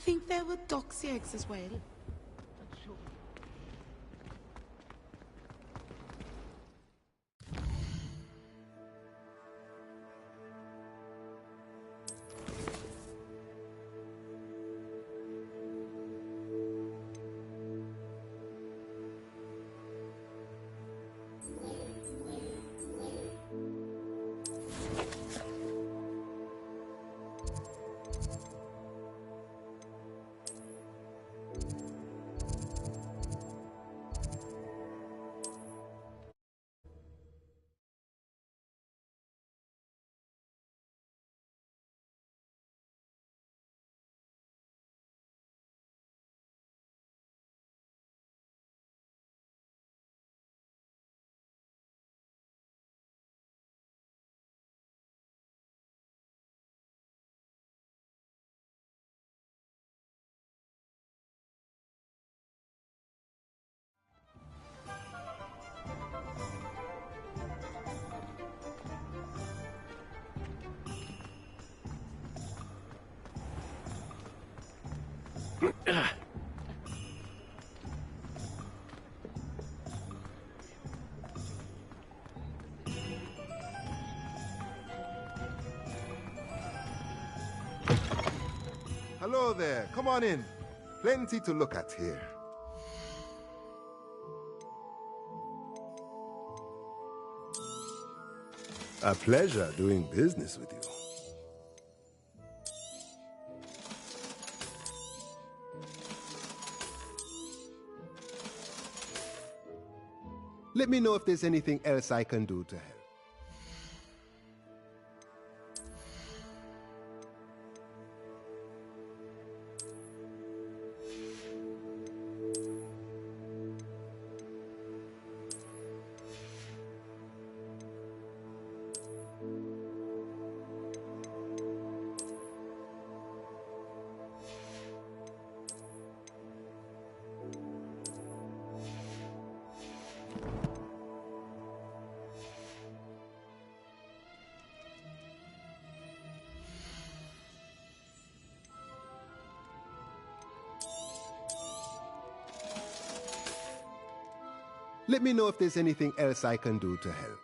think there were doxy eggs as well. Hello there, come on in. Plenty to look at here. A pleasure doing business with you. Let me know if there's anything else I can do to help. Let me know if there's anything else I can do to help.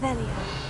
Revelio.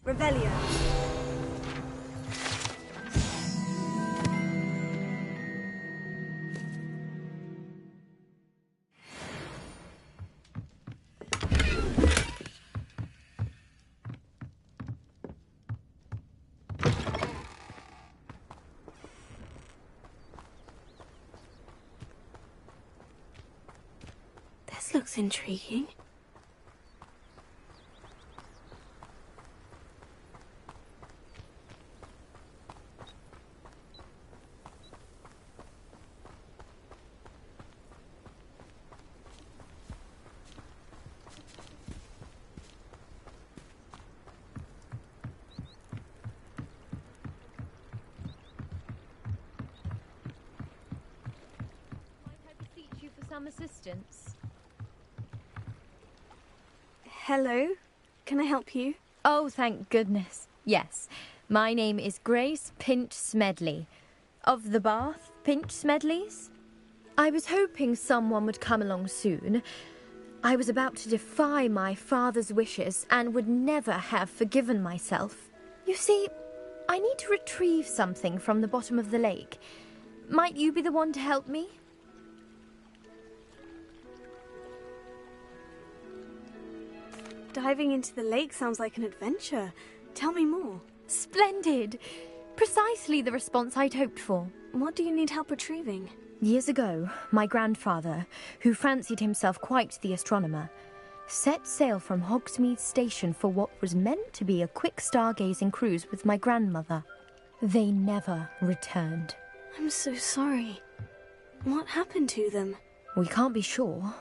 Revelio. This looks intriguing. Some assistance. Hello, can I help you? Oh, thank goodness. Yes, my name is Grace Pinch Smedley, of the Bath Pinch Smedleys. I was hoping someone would come along soon. I was about to defy my father's wishes and would never have forgiven myself. You see, I need to retrieve something from the bottom of the lake. Might you be the one to help me? Diving into the lake sounds like an adventure. Tell me more. Splendid! Precisely the response I'd hoped for. What do you need help retrieving? Years ago, my grandfather, who fancied himself quite the astronomer, set sail from Hogsmeade Station for what was meant to be a quick stargazing cruise with my grandmother. They never returned. I'm so sorry. What happened to them? We can't be sure.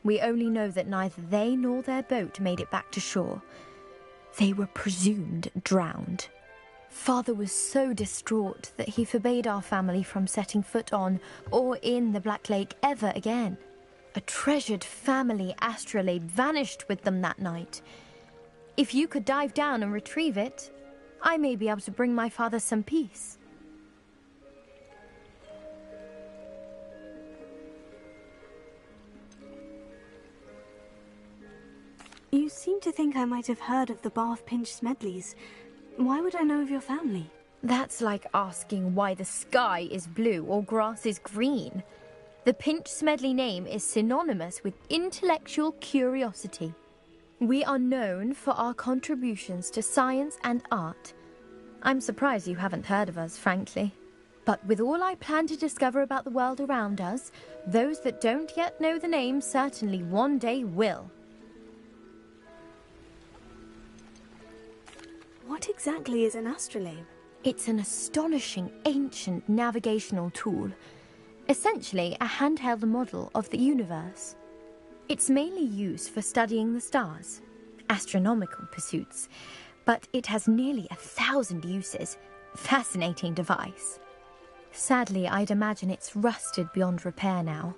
We only know that neither they nor their boat made it back to shore. They were presumed drowned. Father was so distraught that he forbade our family from setting foot on or in the Black Lake ever again. A treasured family astrolabe vanished with them that night. If you could dive down and retrieve it, I may be able to bring my father some peace. You seem to think I might have heard of the Bath Pinch Smedleys. Why would I know of your family? That's like asking why the sky is blue or grass is green. The Pinch Smedley name is synonymous with intellectual curiosity. We are known for our contributions to science and art. I'm surprised you haven't heard of us, frankly. But with all I plan to discover about the world around us, those that don't yet know the name certainly one day will. What exactly is an astrolabe? It's an astonishing ancient navigational tool. Essentially a handheld model of the universe. It's mainly used for studying the stars, astronomical pursuits, but it has nearly 1,000 uses. Fascinating device. Sadly, I'd imagine it's rusted beyond repair now.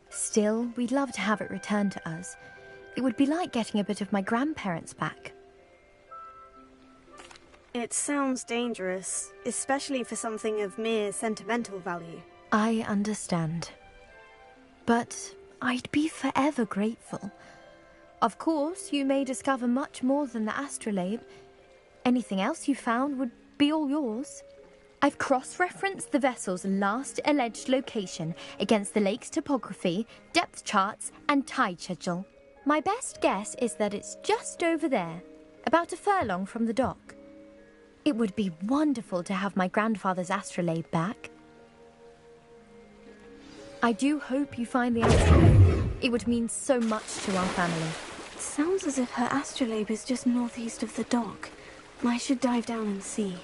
Still, we'd love to have it returned to us. It would be like getting a bit of my grandparents back. It sounds dangerous, especially for something of mere sentimental value. I understand. But I'd be forever grateful. Of course, you may discover much more than the astrolabe. Anything else you found would be all yours. I've cross-referenced the vessel's last alleged location against the lake's topography, depth charts, and tide schedule. My best guess is that it's just over there, about a furlong from the dock. It would be wonderful to have my grandfather's astrolabe back. I do hope you find the astrolabe. It would mean so much to our family. It sounds as if her astrolabe is just northeast of the dock. I should dive down and see.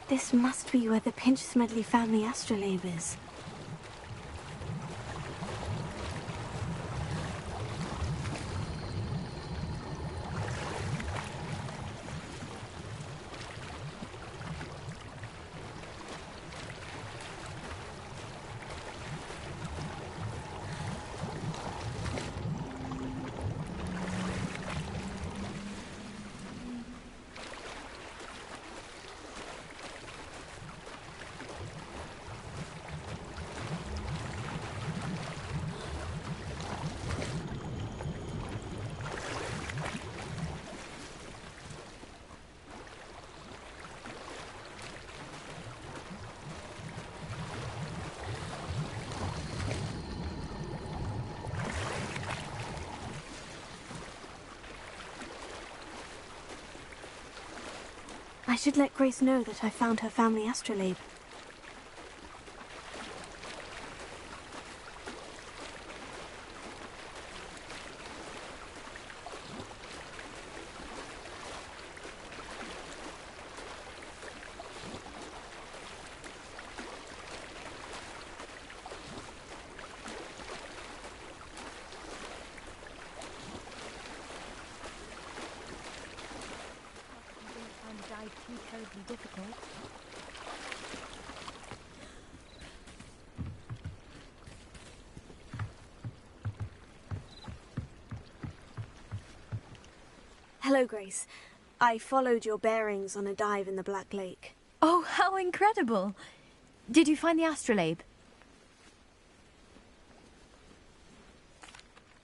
This must be where the Pinch Smedley family astrolabe is. I should let Grace know that I found her family astrolabe. Terribly difficult. Hello, Grace. I followed your bearings on a dive in the Black Lake. Oh, how incredible! Did you find the astrolabe?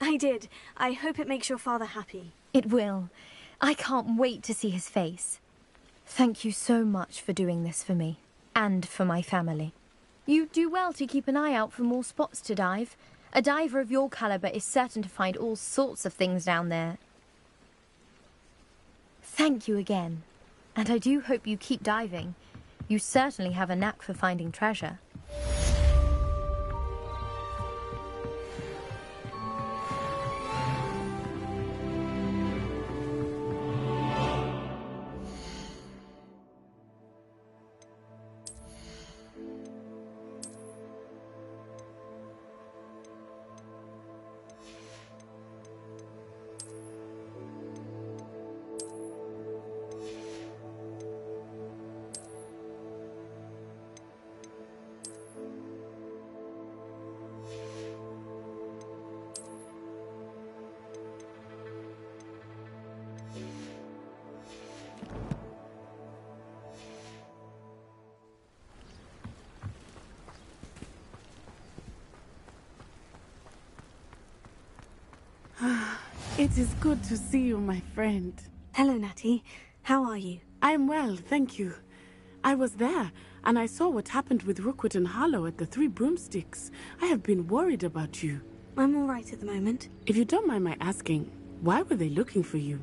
I did. I hope it makes your father happy. It will. I can't wait to see his face. Thank you so much for doing this for me, and for my family. You do well to keep an eye out for more spots to dive. A diver of your caliber is certain to find all sorts of things down there. Thank you again, and I do hope you keep diving. You certainly have a knack for finding treasure. It is good to see you, my friend. Hello, Natty. How are you? I'm well, thank you. I was there, and I saw what happened with Rookwood and Harlow at the Three Broomsticks. I have been worried about you. I'm all right at the moment. If you don't mind my asking, why were they looking for you?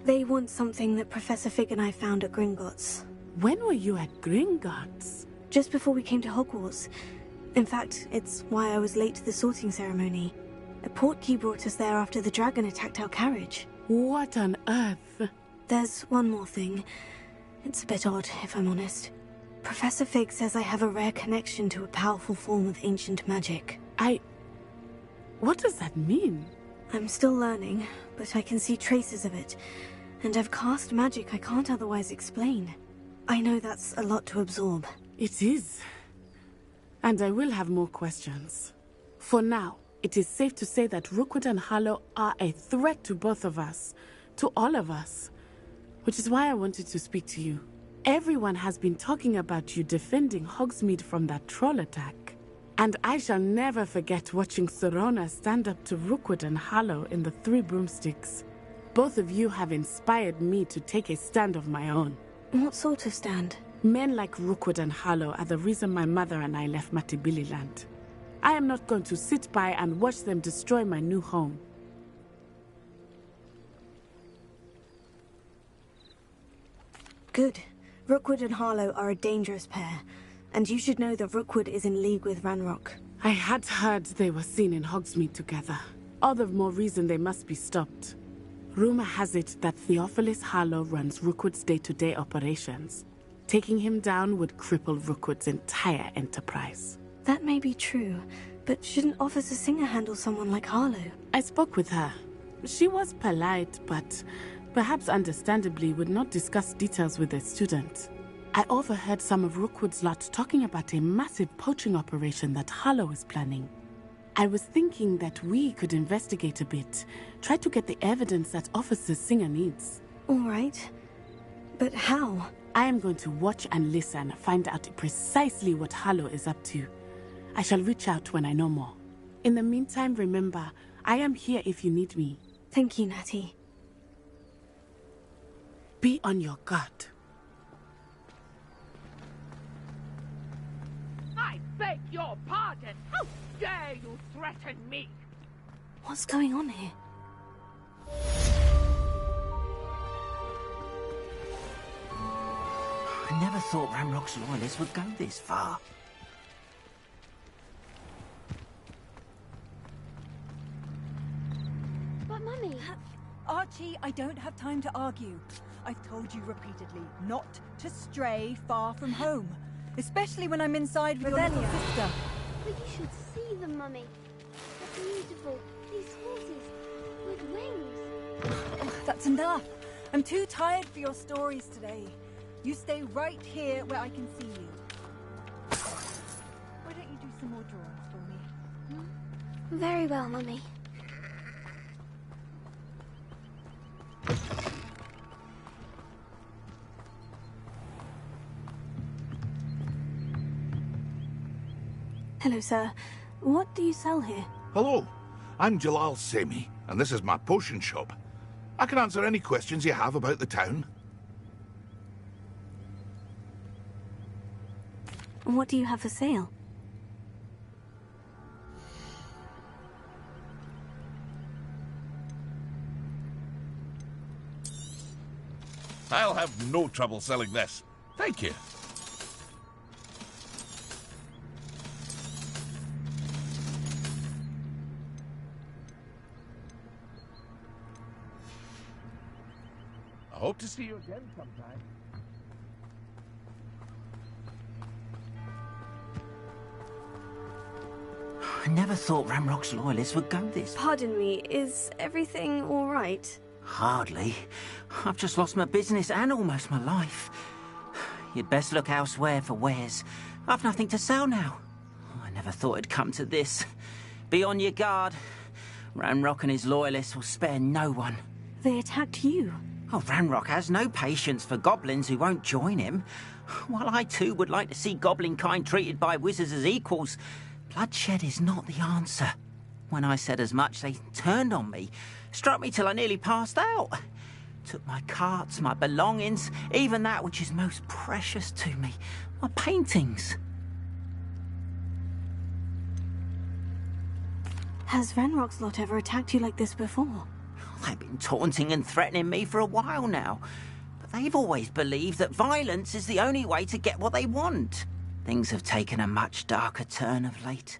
They want something that Professor Fig and I found at Gringotts. When were you at Gringotts? Just before we came to Hogwarts. In fact, it's why I was late to the sorting ceremony. A portkey brought us there after the dragon attacked our carriage. What on earth? There's one more thing. It's a bit odd, if I'm honest. Professor Fig says I have a rare connection to a powerful form of ancient magic. What does that mean? I'm still learning, but I can see traces of it. And I've cast magic I can't otherwise explain. I know that's a lot to absorb. It is. And I will have more questions. For now, it is safe to say that Rookwood and Harlow are a threat to both of us. To all of us. Which is why I wanted to speak to you. Everyone has been talking about you defending Hogsmeade from that troll attack. And I shall never forget watching Serona stand up to Rookwood and Harlow in the Three Broomsticks. Both of you have inspired me to take a stand of my own. What sort of stand? Men like Rookwood and Harlow are the reason my mother and I left Matibili land. I am not going to sit by and watch them destroy my new home. Good. Rookwood and Harlow are a dangerous pair. And you should know that Rookwood is in league with Ranrock. I had heard they were seen in Hogsmeade together. All the more reason they must be stopped. Rumor has it that Theophilus Harlow runs Rookwood's day-to-day operations. Taking him down would cripple Rookwood's entire enterprise. That may be true, but shouldn't Officer Singer handle someone like Harlow? I spoke with her. She was polite, but perhaps understandably would not discuss details with a student. I overheard some of Rookwood's lot talking about a massive poaching operation that Harlow is planning. I was thinking that we could investigate a bit, try to get the evidence that Officer Singer needs. All right. But how? I am going to watch and listen, find out precisely what Harlow is up to. I shall reach out when I know more. In the meantime, remember, I am here if you need me. Thank you, Natty. Be on your guard. I beg your pardon! How dare you threaten me? What's going on here? I never thought Ranrock's loyalists would go this far. But Mummy... Archie, I don't have time to argue. I've told you repeatedly not to stray far from home. Especially when I'm inside with your little sister. But you should see them, Mummy. They're beautiful. These horses with wings. Oh, that's enough. I'm too tired for your stories today. You stay right here where I can see you. Why don't you do some more drawings for me? Very well, Mummy. Hello, sir. What do you sell here? Hello, I'm Jalal Semi, and this is my potion shop. I can answer any questions you have about the town. What do you have for sale? I'll have no trouble selling this. Thank you. I hope to see you again sometime. I never thought Ranrock's loyalists would go this far. Pardon me, is everything all right? Hardly. I've just lost my business and almost my life. You'd best look elsewhere for wares. I've nothing to sell now. I never thought it'd come to this. Be on your guard. Ranrock and his loyalists will spare no one. They attacked you. Oh, Ranrock has no patience for goblins who won't join him. While I too would like to see goblin kind treated by wizards as equals, Bloodshed is not the answer. When I said as much, they turned on me, struck me till I nearly passed out. Took my carts, my belongings, even that which is most precious to me, my paintings. Has Ranrock's lot ever attacked you like this before? They've been taunting and threatening me for a while now, but they've always believed that violence is the only way to get what they want. Things have taken a much darker turn of late.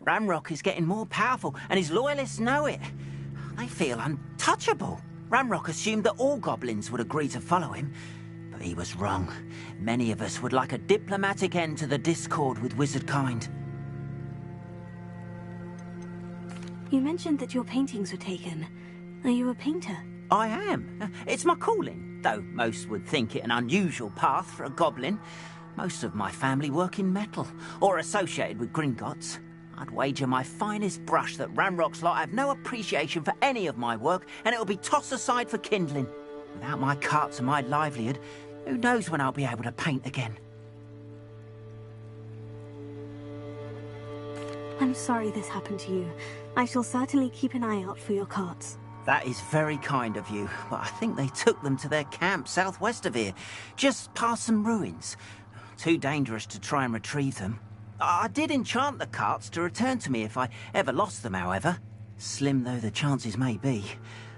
Ranrock is getting more powerful, and his loyalists know it. They feel untouchable. Ranrock assumed that all goblins would agree to follow him, but he was wrong. Many of us would like a diplomatic end to the discord with wizard kind. You mentioned that your paintings were taken. Are you a painter? I am. It's my calling, though most would think it an unusual path for a goblin. Most of my family work in metal, or associated with Gringotts. I'd wager my finest brush that Ranrock's lot have no appreciation for any of my work, and it'll be tossed aside for kindling. Without my carts and my livelihood, who knows when I'll be able to paint again? I'm sorry this happened to you. I shall certainly keep an eye out for your carts. That is very kind of you, but I think they took them to their camp southwest of here, just past some ruins. Too dangerous to try and retrieve them. I did enchant the carts to return to me if I ever lost them, however. Slim though the chances may be,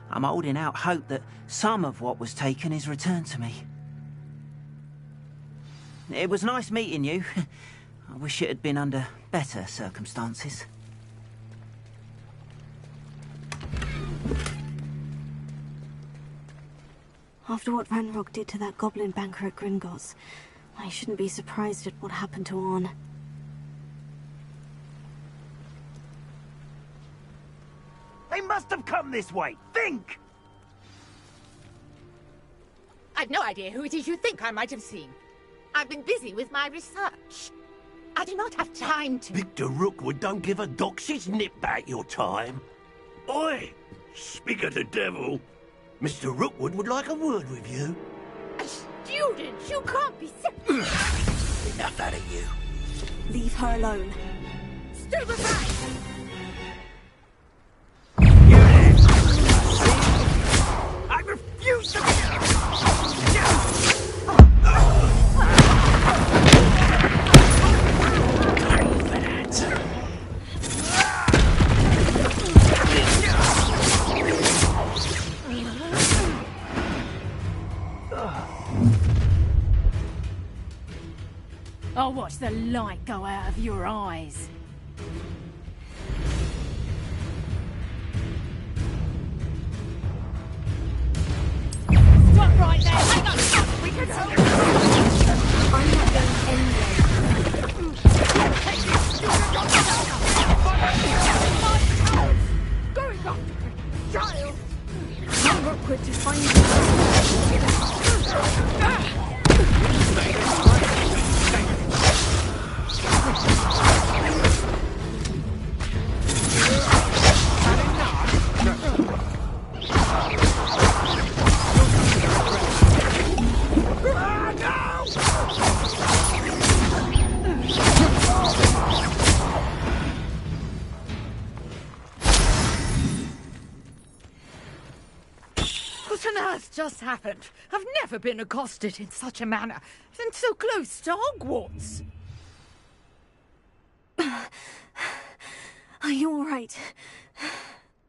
I'm holding out hope that some of what was taken is returned to me. It was nice meeting you. I wish it had been under better circumstances. After what Ranrock did to that goblin banker at Gringotts, I shouldn't be surprised at what happened to Orn. They must have come this way. Think! I've no idea who it is you think I might have seen. I've been busy with my research. I do not have time to... Victor Rookwood don't give a doxy's nip back your time. Oi! Speak of the devil. Mr. Rookwood would like a word with you. A student? You can't be serious. Enough out of you. Leave her alone. Stay behind! I refuse to I'll watch the light go out of your eyes. Stop right there! Hang on! We can help! I'm not going anywhere. Going after the child! I'm Rookwood to find you. What on earth just happened? I've never been accosted in such a manner, and so close to Hogwarts. Are you all right?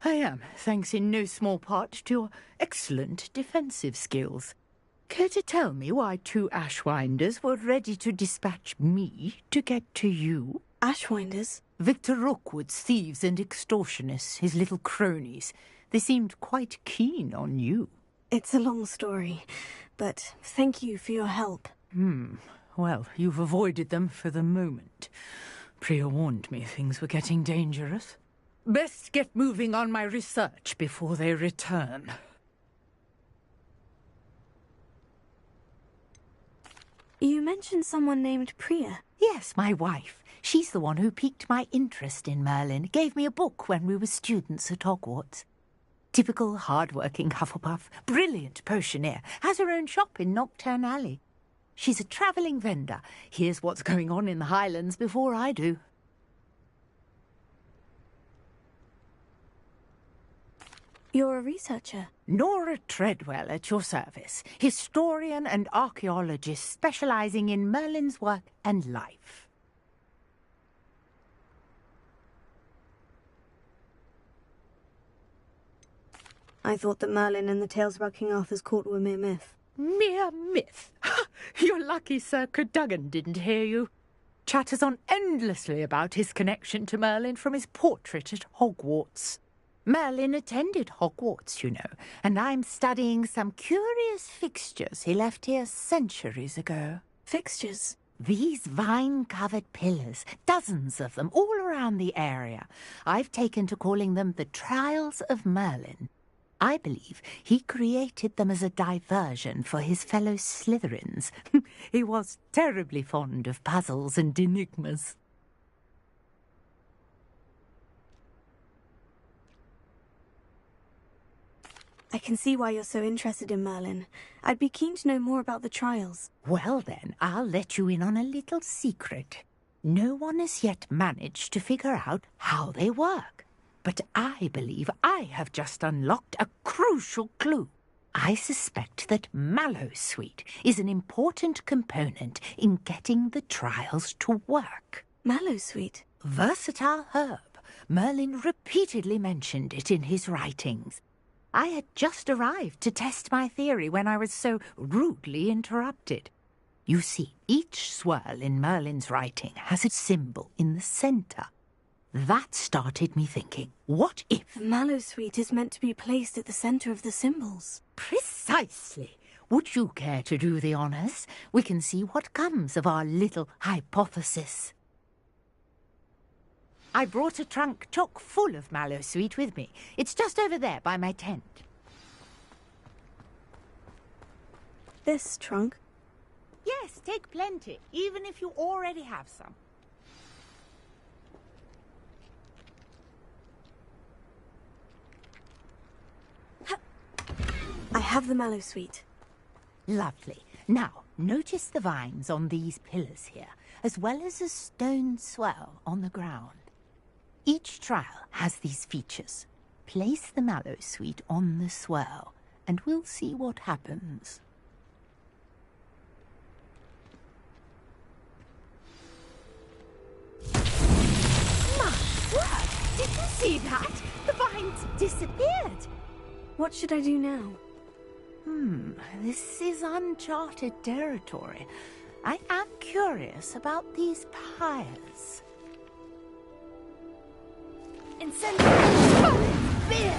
I am, thanks in no small part to your excellent defensive skills. Care to tell me why two Ashwinders were ready to dispatch me to get to you? Ashwinders? Victor Rookwood's thieves and extortionists, his little cronies. They seemed quite keen on you. It's a long story, but thank you for your help. Well, you've avoided them for the moment. Priya warned me things were getting dangerous. Best get moving on my research before they return. You mentioned someone named Priya. Yes, my wife. She's the one who piqued my interest in Merlin. Gave me a book when we were students at Hogwarts. Typical hard-working Hufflepuff, brilliant potioneer, has her own shop in Nocturne Alley. She's a travelling vendor. Hears what's going on in the Highlands before I do. You're a researcher? Nora Treadwell at your service, historian and archaeologist specializing in Merlin's work and life. I thought that Merlin and the tales about King Arthur's court were mere myth. Mere myth? You're lucky Sir Cadogan didn't hear you. Chatters on endlessly about his connection to Merlin from his portrait at Hogwarts. Merlin attended Hogwarts, you know, and I'm studying some curious fixtures he left here centuries ago. Fixtures? These vine-covered pillars, dozens of them, all around the area. I've taken to calling them the Trials of Merlin. I believe he created them as a diversion for his fellow Slytherins. He was terribly fond of puzzles and enigmas. I can see why you're so interested in Merlin. I'd be keen to know more about the trials. Well then, I'll let you in on a little secret. No one has yet managed to figure out how they work. But I believe I have just unlocked a crucial clue. I suspect that Mallowsweet is an important component in getting the trials to work. Mallowsweet? Versatile herb. Merlin repeatedly mentioned it in his writings. I had just arrived to test my theory when I was so rudely interrupted. You see, each swirl in Merlin's writing has a symbol in the centre. That started me thinking, what if... The Mallowsweet is meant to be placed at the centre of the symbols. Precisely. Would you care to do the honours? We can see what comes of our little hypothesis. I brought a trunk chock full of Mallowsweet with me. It's just over there by my tent. This trunk? Yes, take plenty, even if you already have some. I have the Mallowsweet. Lovely. Now, notice the vines on these pillars here, as well as a stone swell on the ground. Each trial has these features. Place the Mallowsweet on the swell, and we'll see what happens. My word! Did you see that? The vines disappeared! What should I do now? This is uncharted territory. I am curious about these pyres. Incendiary! Oh, beard!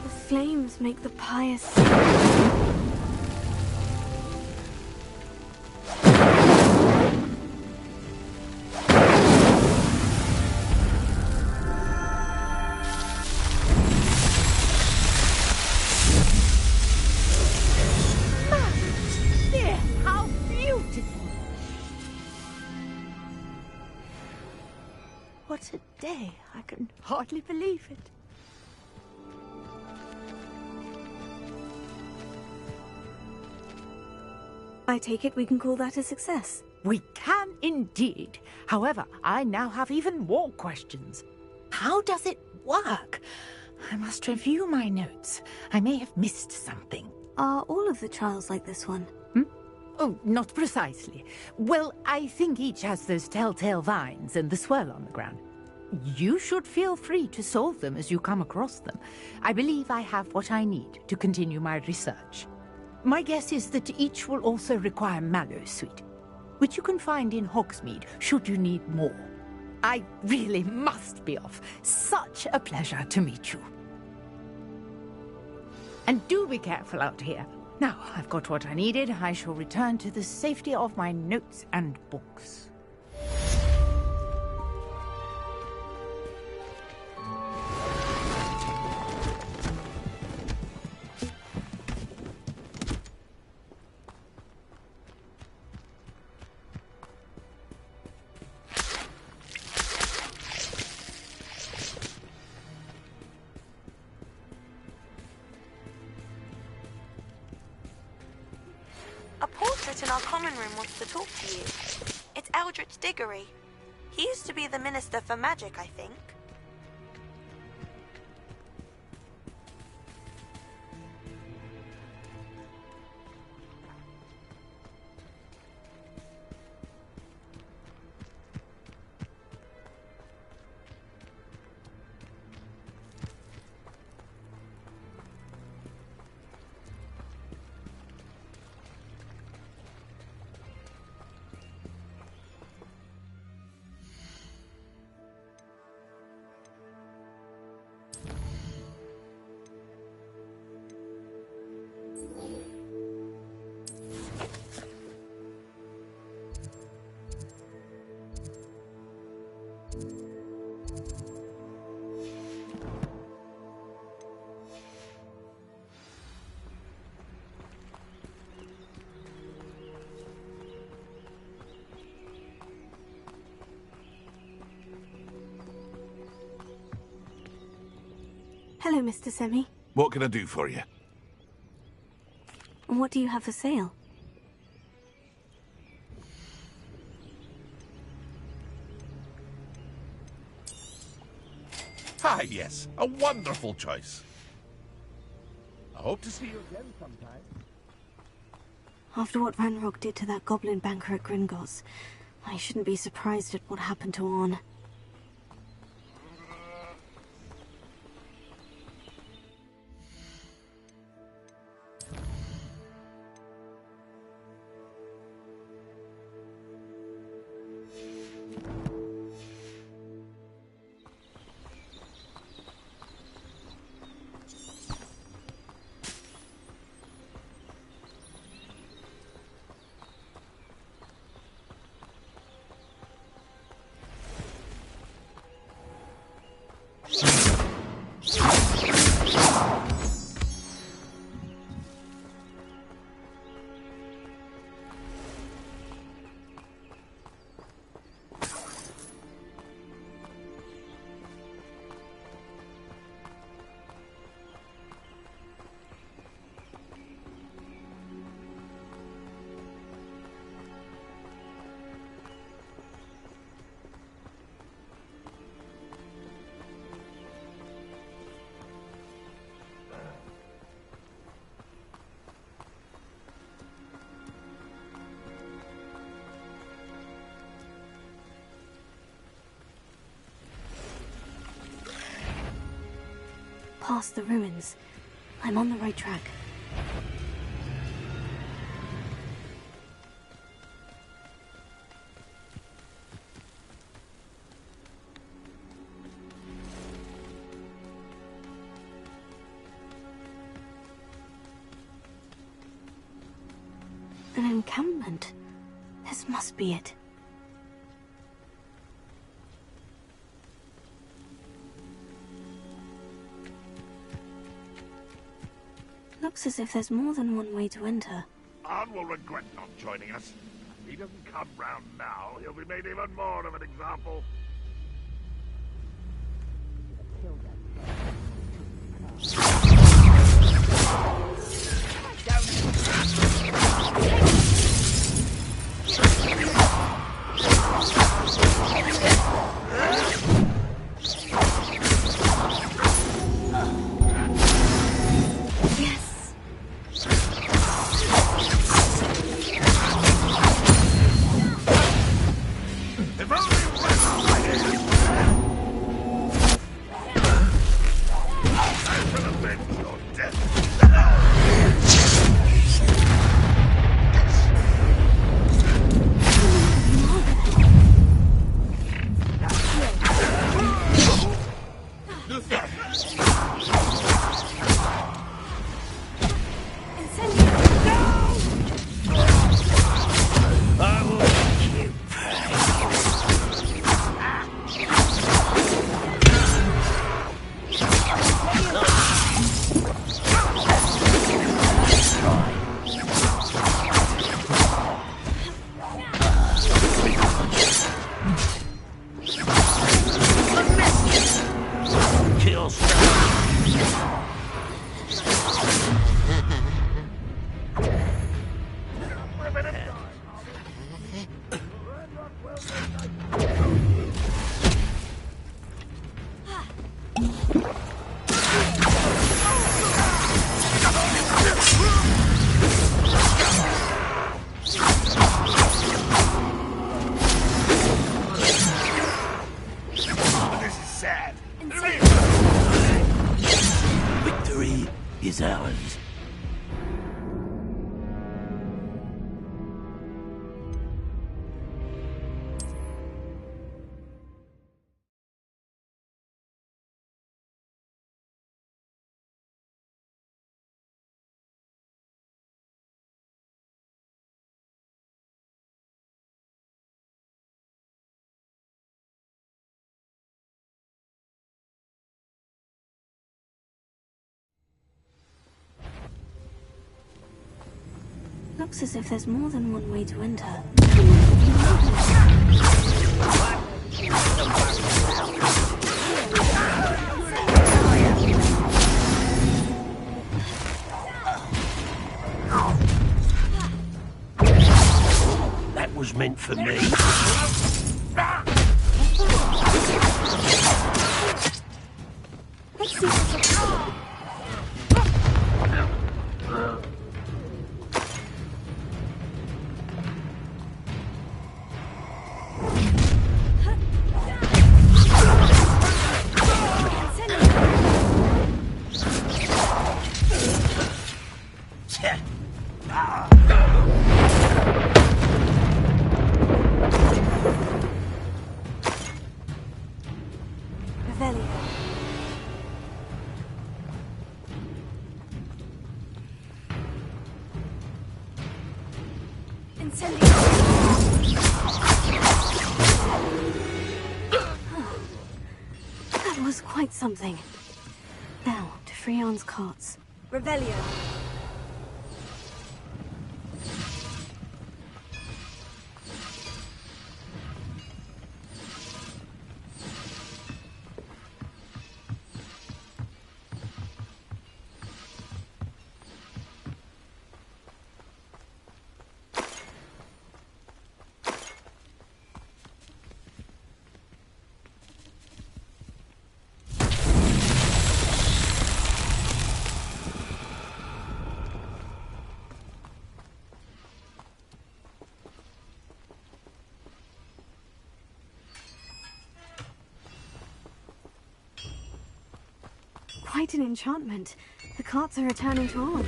The flames make the pious... What a day. I can hardly believe it. I take it we can call that a success. We can indeed. However, I now have even more questions. How does it work? I must review my notes. I may have missed something. Are all of the trials like this one? Oh, not precisely. Well, I think each has those telltale vines and the swirl on the ground. You should feel free to solve them as you come across them. I believe I have what I need to continue my research. My guess is that each will also require Mallowsweet, which you can find in Hogsmeade should you need more. I really must be off. Such a pleasure to meet you. And do be careful out here. Now, I've got what I needed. I shall return to the safety of my notes and books. A portrait in our common room wants to talk to you. It's Eldritch Diggory. He used to be the Minister for Magic, I think. Hello, Mr. Semi. What can I do for you? What do you have for sale? Ah, yes. A wonderful choice. I hope to see you again sometime. After what Ranrock did to that goblin banker at Gringotts, I shouldn't be surprised at what happened to Orn. Past the ruins. I'm on the right track. An encampment. This must be it. Looks as if there's more than one way to enter. Arn will regret not joining us. If he doesn't come round now, he'll be made even more of an example. Victory is ours. Looks as if there's more than one way to enter. for me. Let's see what's up. That was quite something. Now, to Freon's carts. Revelio. Quite an enchantment. The carts are returning to on.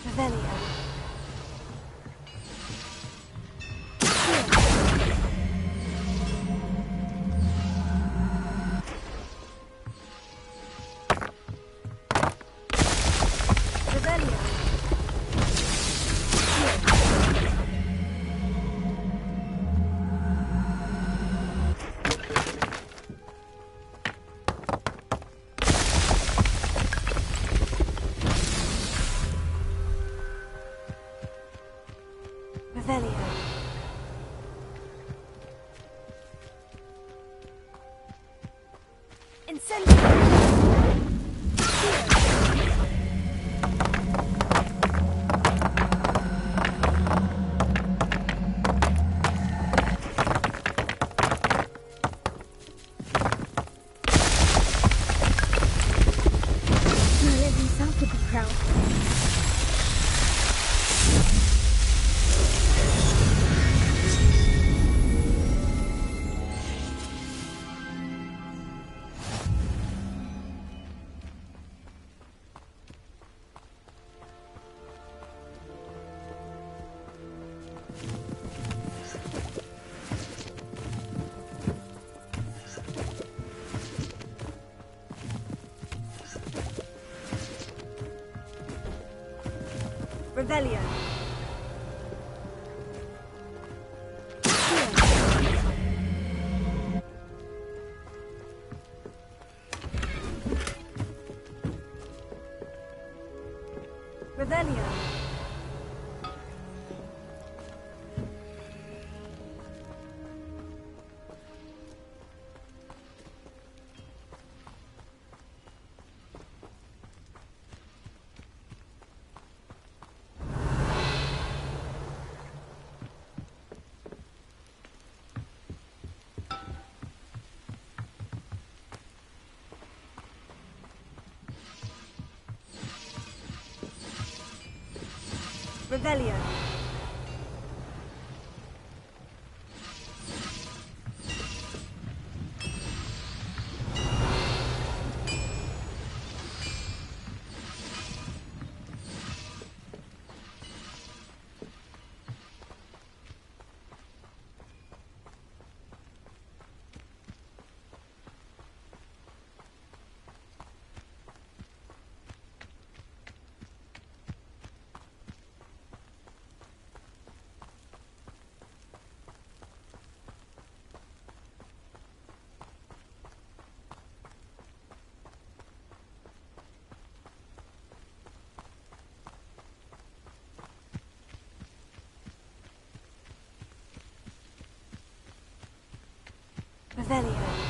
Revelio. Revelio. Revelio. Revelio.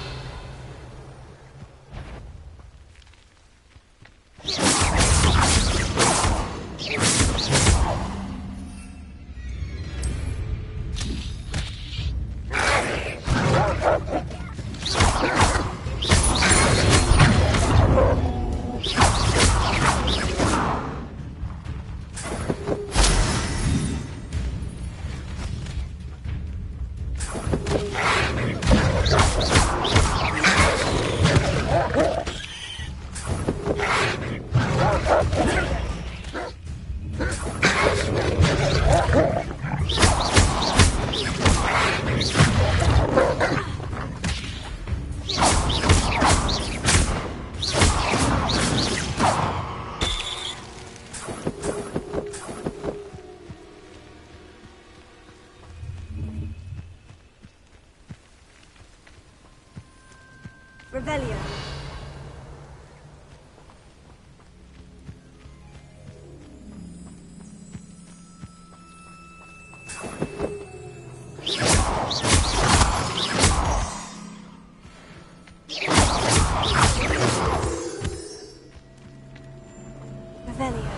Revelio.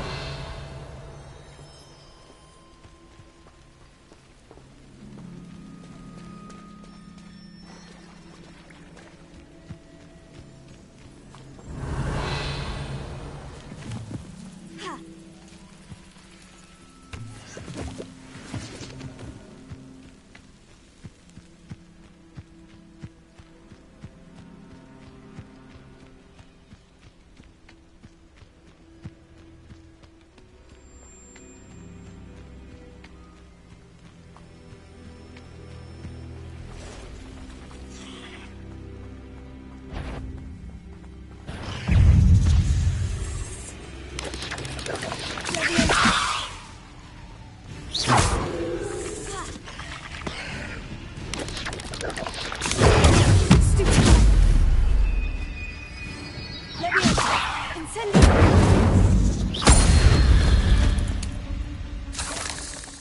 Revelio.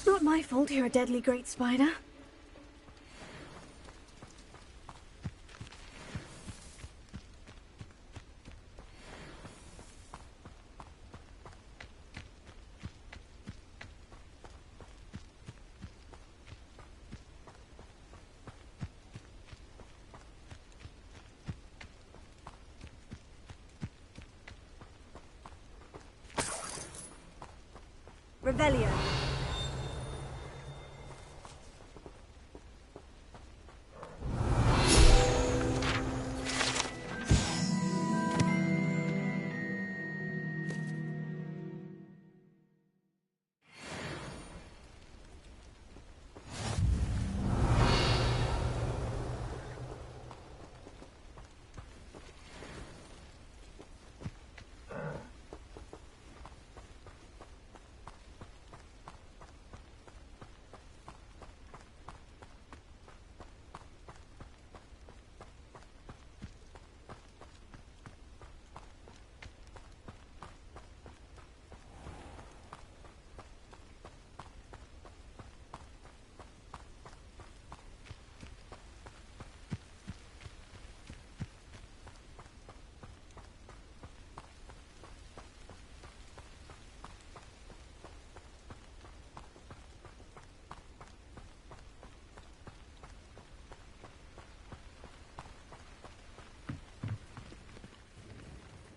Not my fault you're a deadly great spider. Revelio.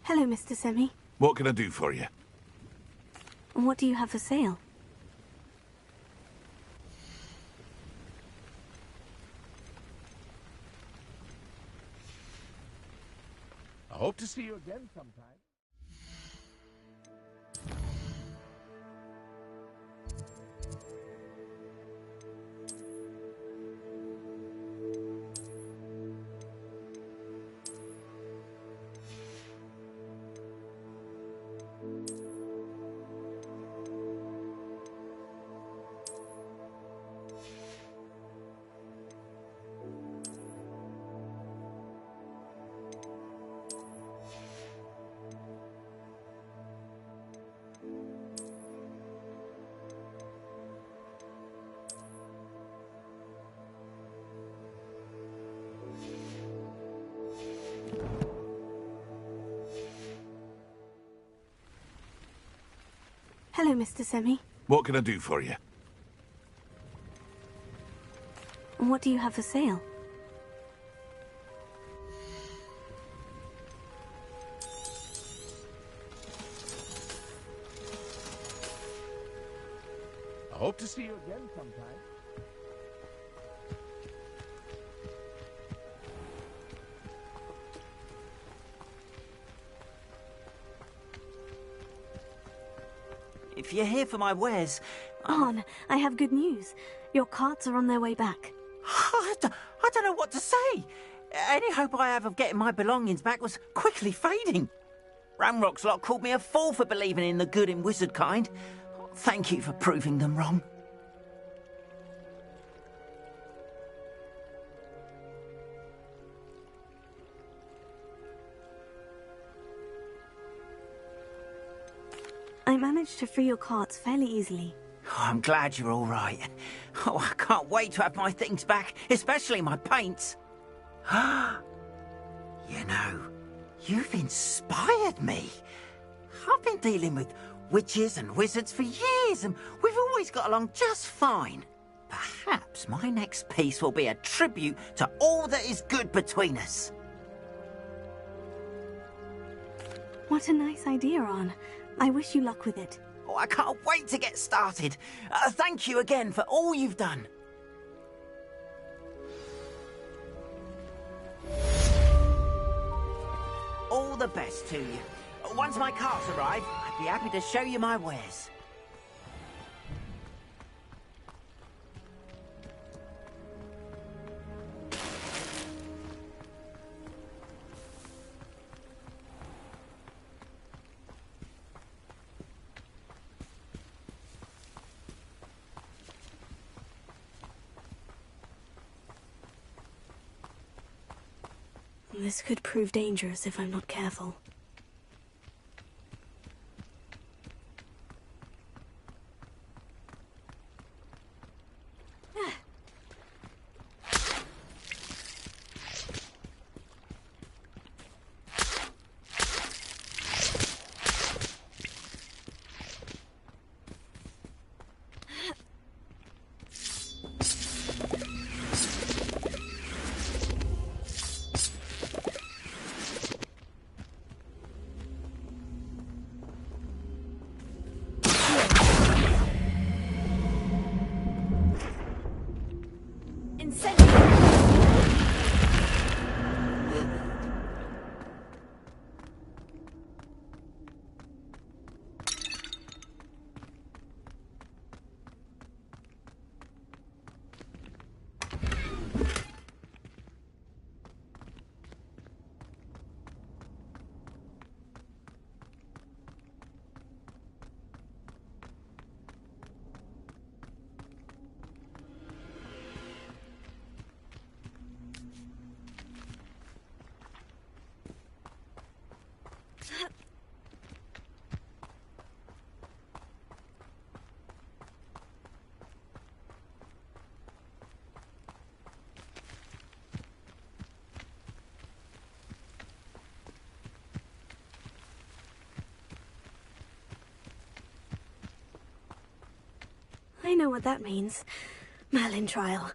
Hello, Mr. Semi. What can I do for you? What do you have for sale? I hope to see you again sometime. Hello, Mr. Semi. What can I do for you? What do you have for sale? I hope to see you again sometime. If you're here for my wares... Arn, I have good news. Your carts are on their way back. I don't know what to say. Any hope I have of getting my belongings back was quickly fading. Ramrock's lot called me a fool for believing in the good in wizard kind. Thank you for proving them wrong. I managed to free your carts fairly easily. Oh, I'm glad you're all right. Oh, I can't wait to have my things back, especially my paints. You know, you've inspired me. I've been dealing with witches and wizards for years, and we've always got along just fine. Perhaps my next piece will be a tribute to all that is good between us. What a nice idea, Arn. I wish you luck with it. Oh, I can't wait to get started. Thank you again for all you've done. All the best to you. Once my carts arrive, I'd be happy to show you my wares. This could prove dangerous if I'm not careful. I know what that means. Merlin trial.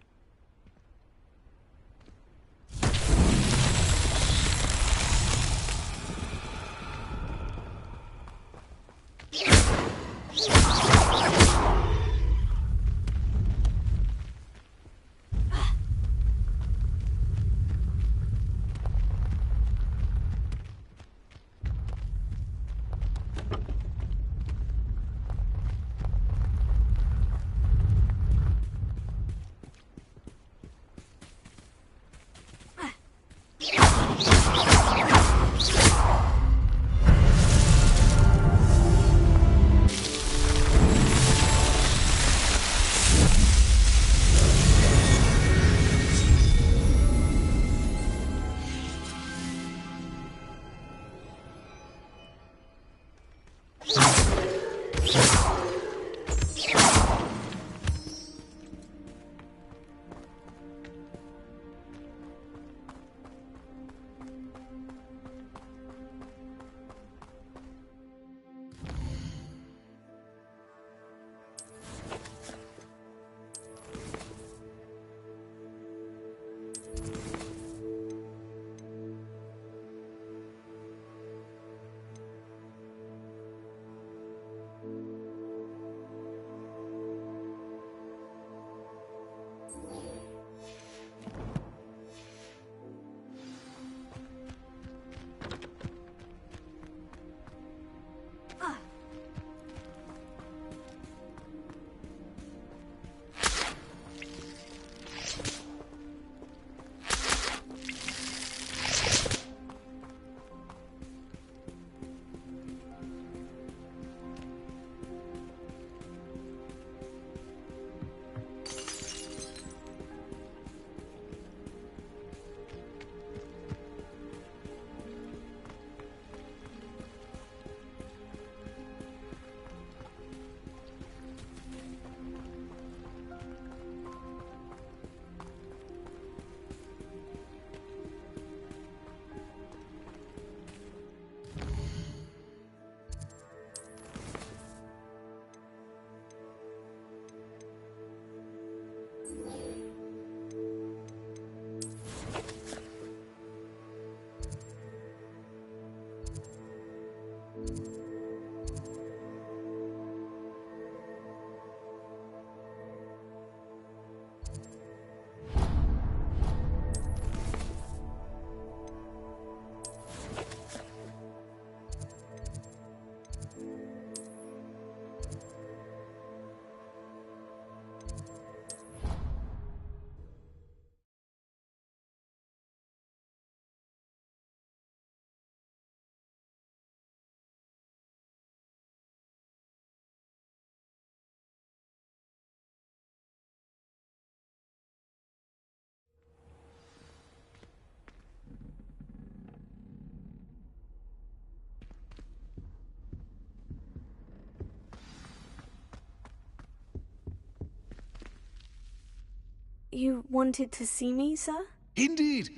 You wanted to see me, sir? Indeed.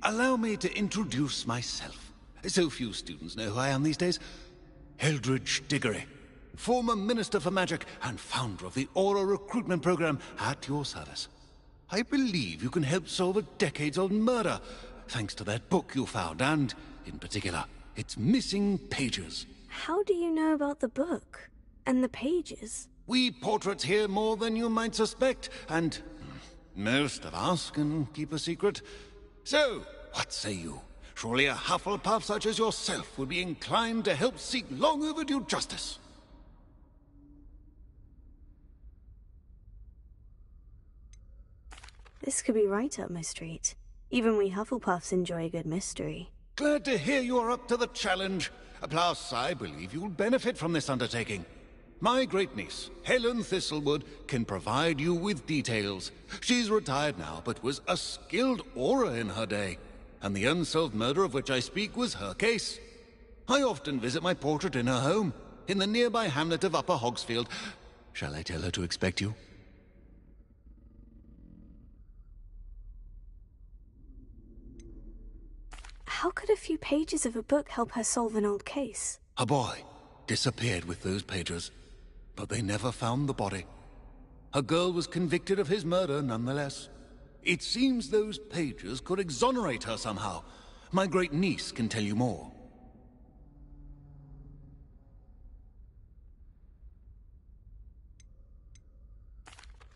Allow me to introduce myself. So few students know who I am these days. Eldridge Diggory, former Minister for Magic and founder of the Aura recruitment program at your service. I believe you can help solve a decades-old murder, thanks to that book you found, and, in particular, its missing pages. How do you know about the book? And the pages? We portraits hear more than you might suspect, and most of us can keep a secret. So, what say you? Surely a Hufflepuff such as yourself would be inclined to help seek long overdue justice. This could be right up my street. Even we Hufflepuffs enjoy a good mystery. Glad to hear you are up to the challenge. Plus, I believe you'll benefit from this undertaking. My great-niece, Helen Thistlewood, can provide you with details. She's retired now, but was a skilled aura in her day. And the unsolved murder of which I speak was her case. I often visit my portrait in her home, in the nearby hamlet of Upper Hogsfield. Shall I tell her to expect you? How could a few pages of a book help her solve an old case? A boy disappeared with those pages, but they never found the body. A girl was convicted of his murder nonetheless. It seems those pages could exonerate her somehow. My great-niece can tell you more.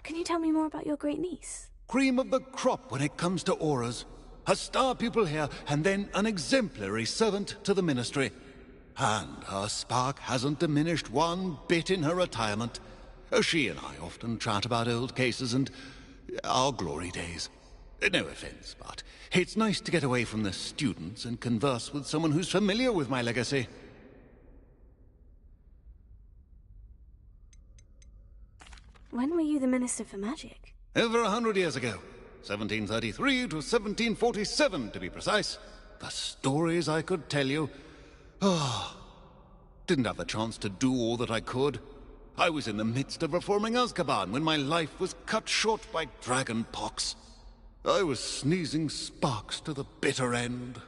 Can you tell me more about your great-niece? Cream of the crop when it comes to auras. A star pupil here, and then an exemplary servant to the Ministry. And her spark hasn't diminished one bit in her retirement. She and I often chat about old cases and our glory days. No offense, but it's nice to get away from the students and converse with someone who's familiar with my legacy. When were you the Minister for Magic? Over 100 years ago. 1733 to 1747, to be precise. The stories I could tell you. Didn't have the chance to do all that I could. I was in the midst of reforming Azkaban when my life was cut short by dragon pox. I was sneezing sparks to the bitter end.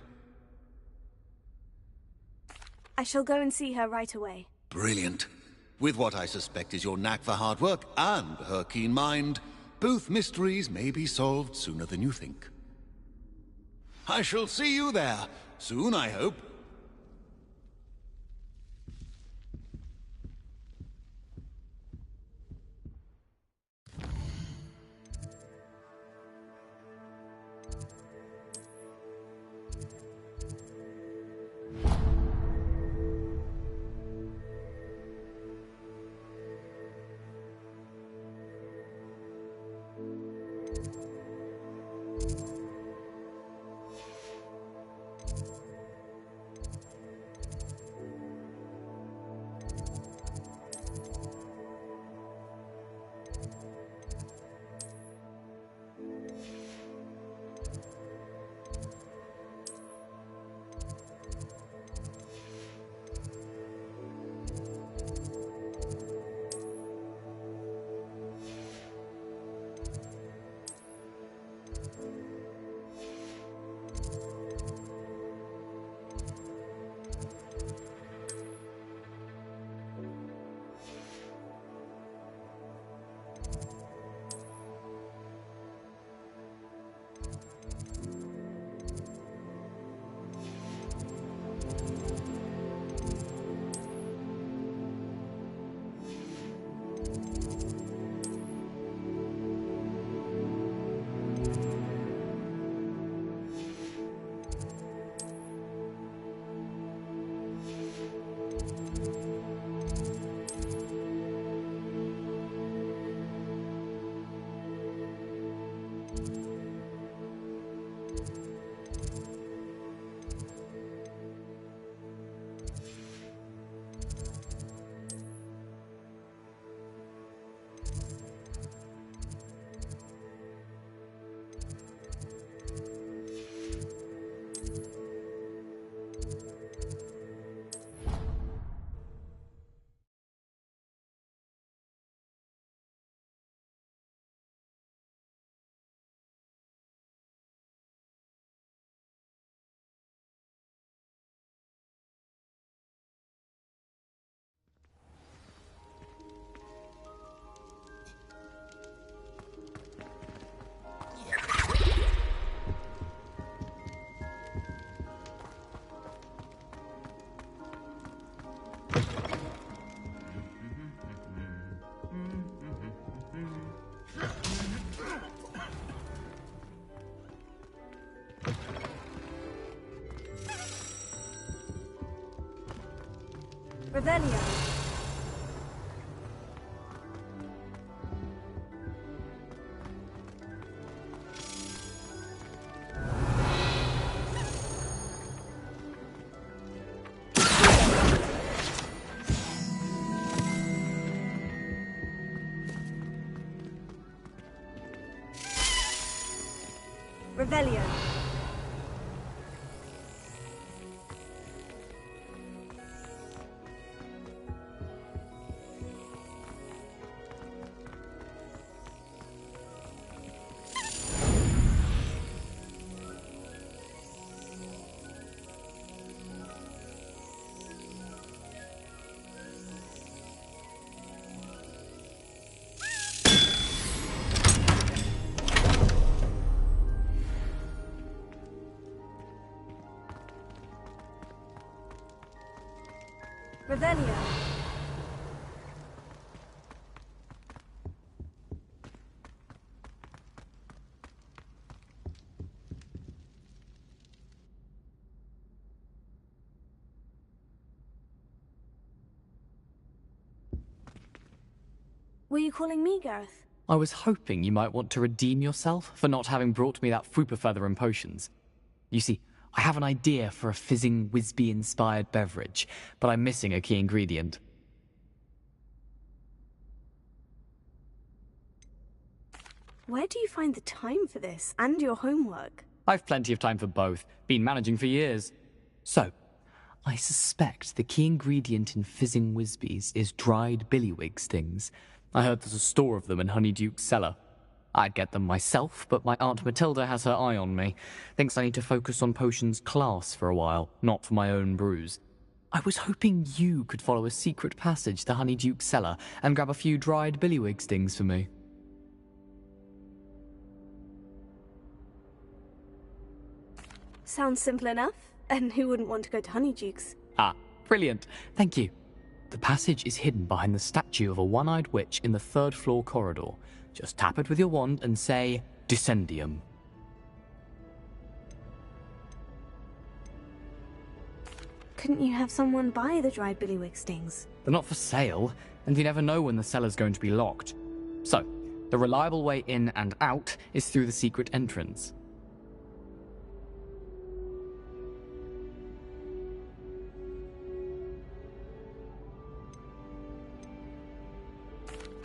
I shall go and see her right away. Brilliant. With what I suspect is your knack for hard work and her keen mind, both mysteries may be solved sooner than you think. I shall see you there, soon I hope. Revelio. Revelio. Revelio. Were you calling me, Gareth? I was hoping you might want to redeem yourself for not having brought me that Fupa feather and potions. You see, I have an idea for a fizzing Wisby-inspired beverage, but I'm missing a key ingredient. Where do you find the time for this, and your homework? I've plenty of time for both. Been managing for years. So, I suspect the key ingredient in fizzing Wisbies is dried billywig stings. I heard there's a store of them in Honeyduke's cellar. I'd get them myself, but my Aunt Matilda has her eye on me. Thinks I need to focus on potions class for a while, not for my own brews. I was hoping you could follow a secret passage to Honeyduke's cellar and grab a few dried billywig stings for me. Sounds simple enough. And who wouldn't want to go to Honeyduke's? Ah, brilliant. Thank you. The passage is hidden behind the statue of a one-eyed witch in the third-floor corridor. Just tap it with your wand and say, Descendium. Couldn't you have someone buy the dried billywig stings? They're not for sale, and you never know when the cellar's going to be locked. So, the reliable way in and out is through the secret entrance.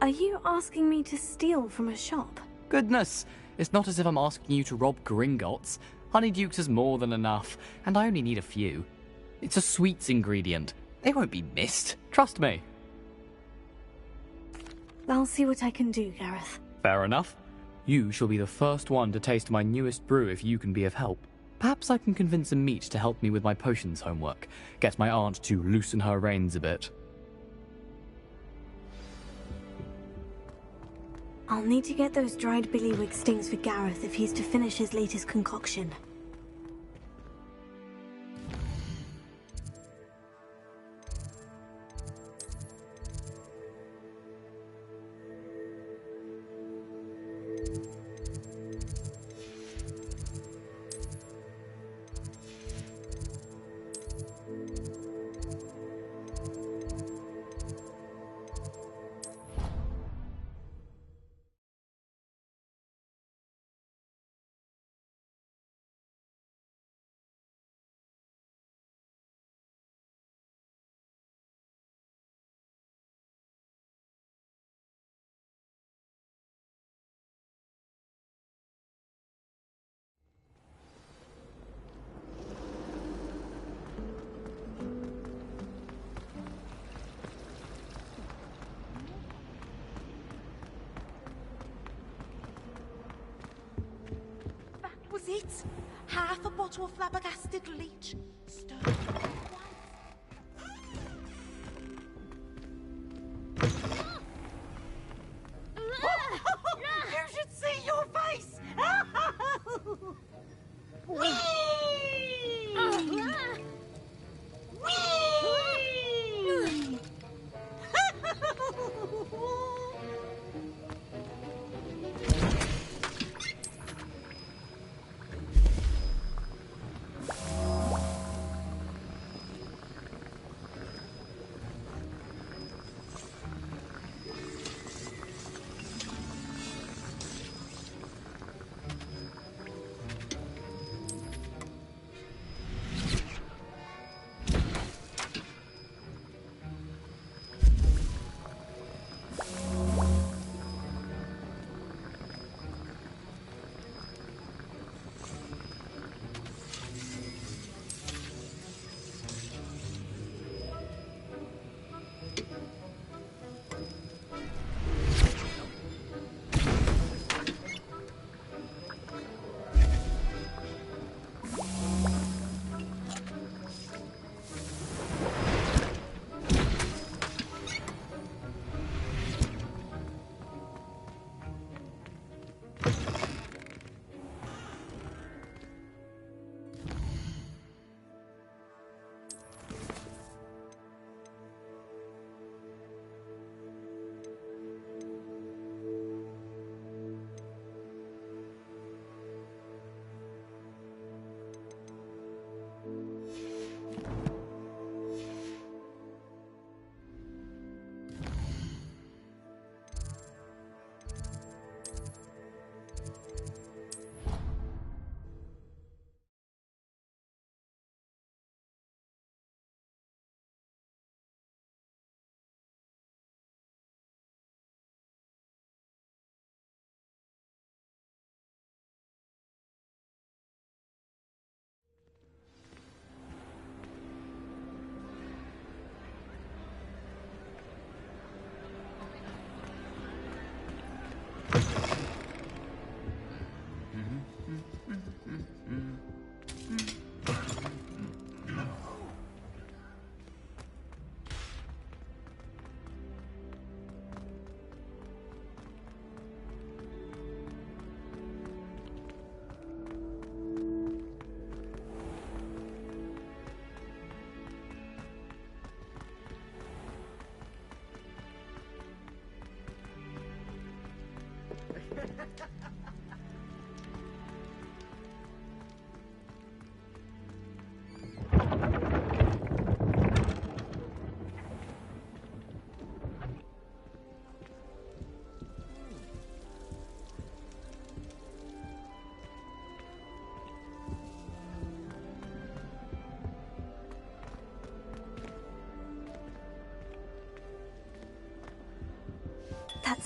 Are you asking me to steal from a shop? Goodness, it's not as if I'm asking you to rob Gringotts. Honeyduke's is more than enough, and I only need a few. It's a sweets ingredient. They won't be missed, trust me. I'll see what I can do, Gareth. Fair enough. You shall be the first one to taste my newest brew if you can be of help. Perhaps I can convince a meat to help me with my potions homework. Get my aunt to loosen her reins a bit. I'll need to get those dried billywig stings for Gareth if he's to finish his latest concoction. It? Half a bottle of flabbergasted leech. Stir it You should see your face! Whee! Whee!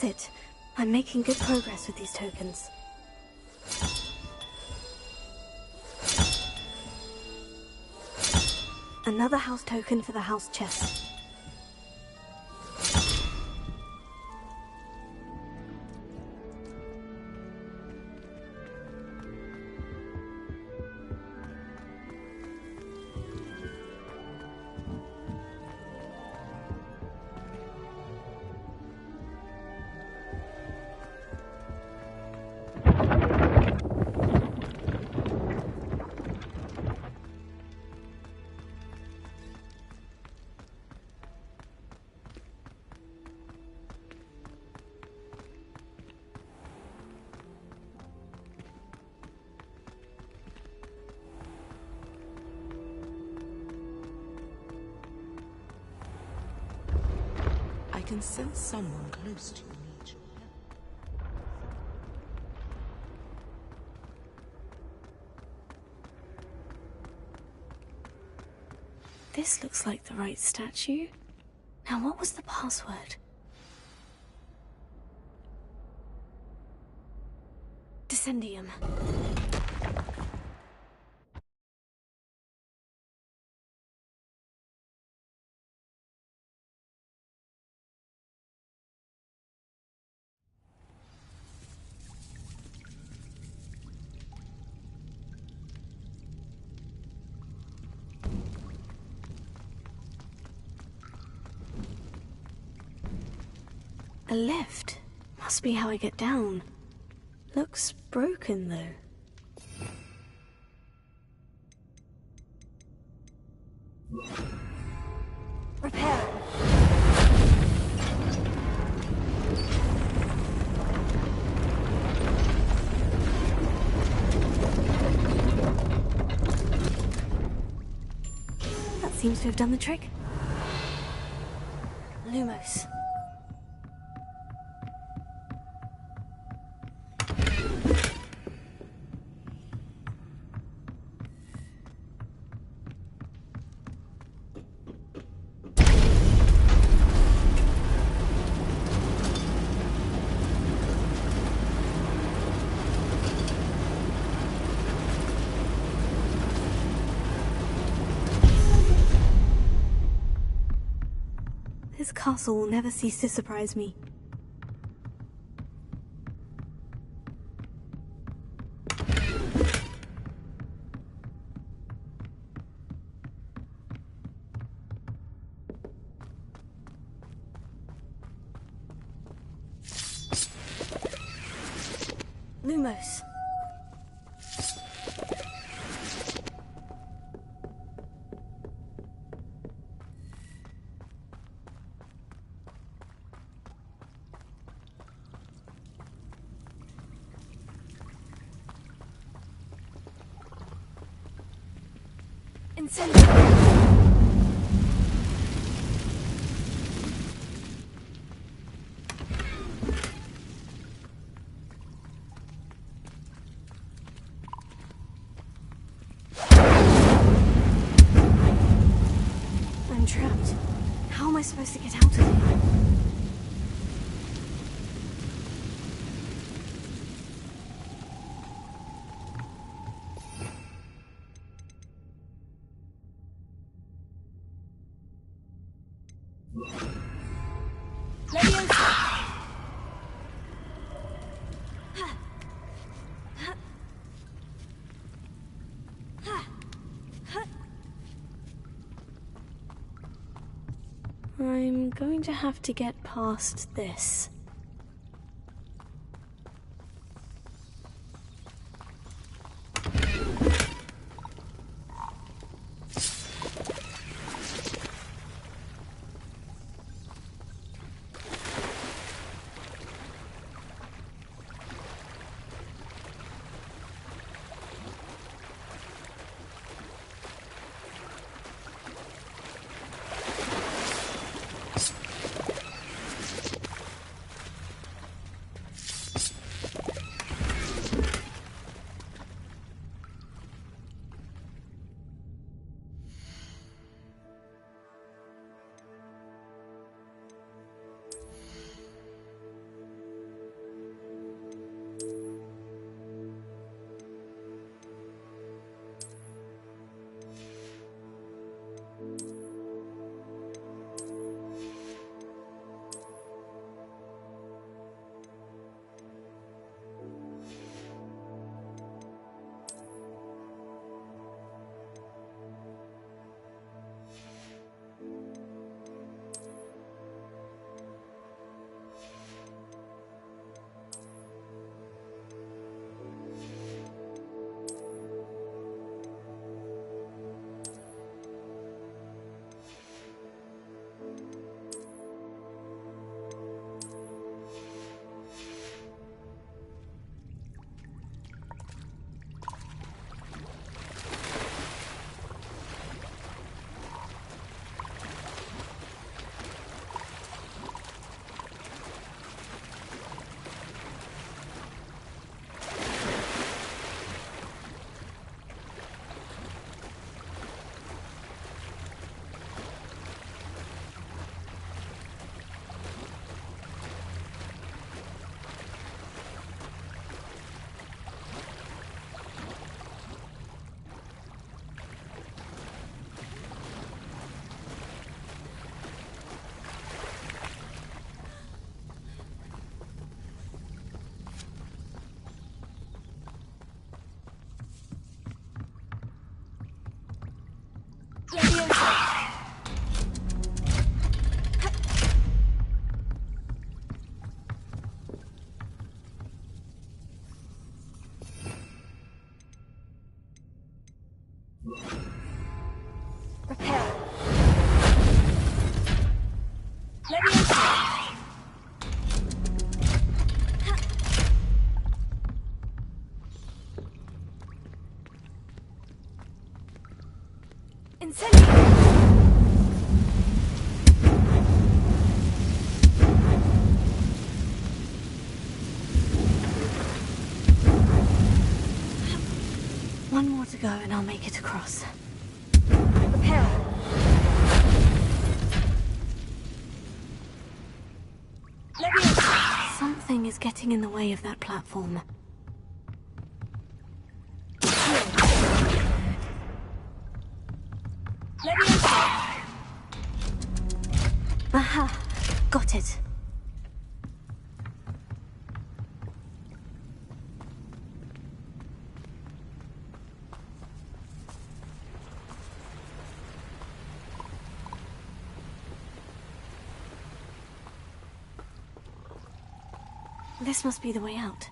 That's it. I'm making good progress with these tokens. Another house token for the house chest. I can sense someone close to you needs your help. This looks like the right statue. Now, what was the password? Descendium. A lift. Must be how I get down. Looks broken, though. Repair. That seems to have done the trick. Lumos. This castle will never cease to surprise me. Lumos. I'm trapped. How am I supposed to get out of here? I'm going to have to get past this. One more to go and I'll make it across. Prepare. Something is getting in the way of that platform. Aha! Got it. This must be the way out.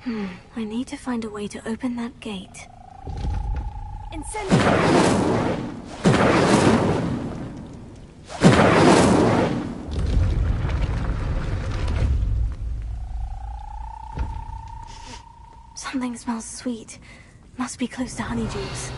I need to find a way to open that gate. Something smells sweet. Must be close to honeydews.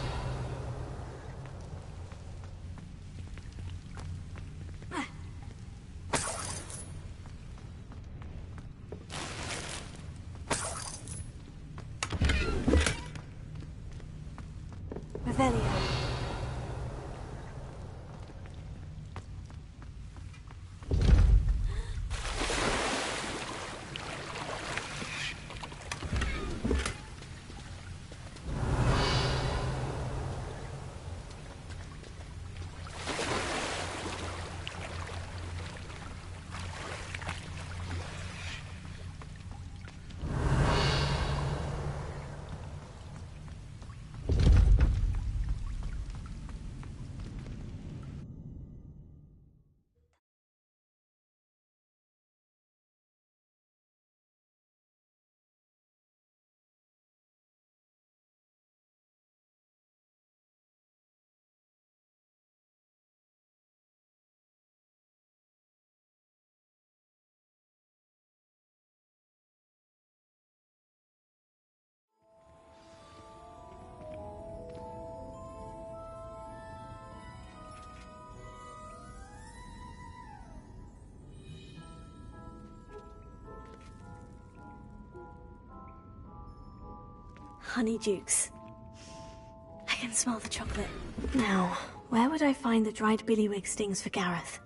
Honeydukes. I can smell the chocolate. Now, where would I find the dried billywig stings for Gareth?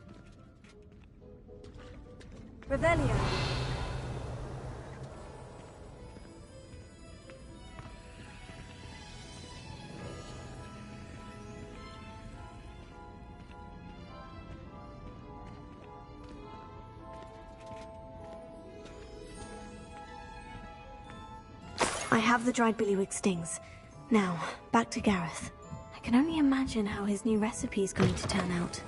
Revelio. I have the dried billywig stings. Now, back to Gareth. I can only imagine how his new recipe is going to turn out.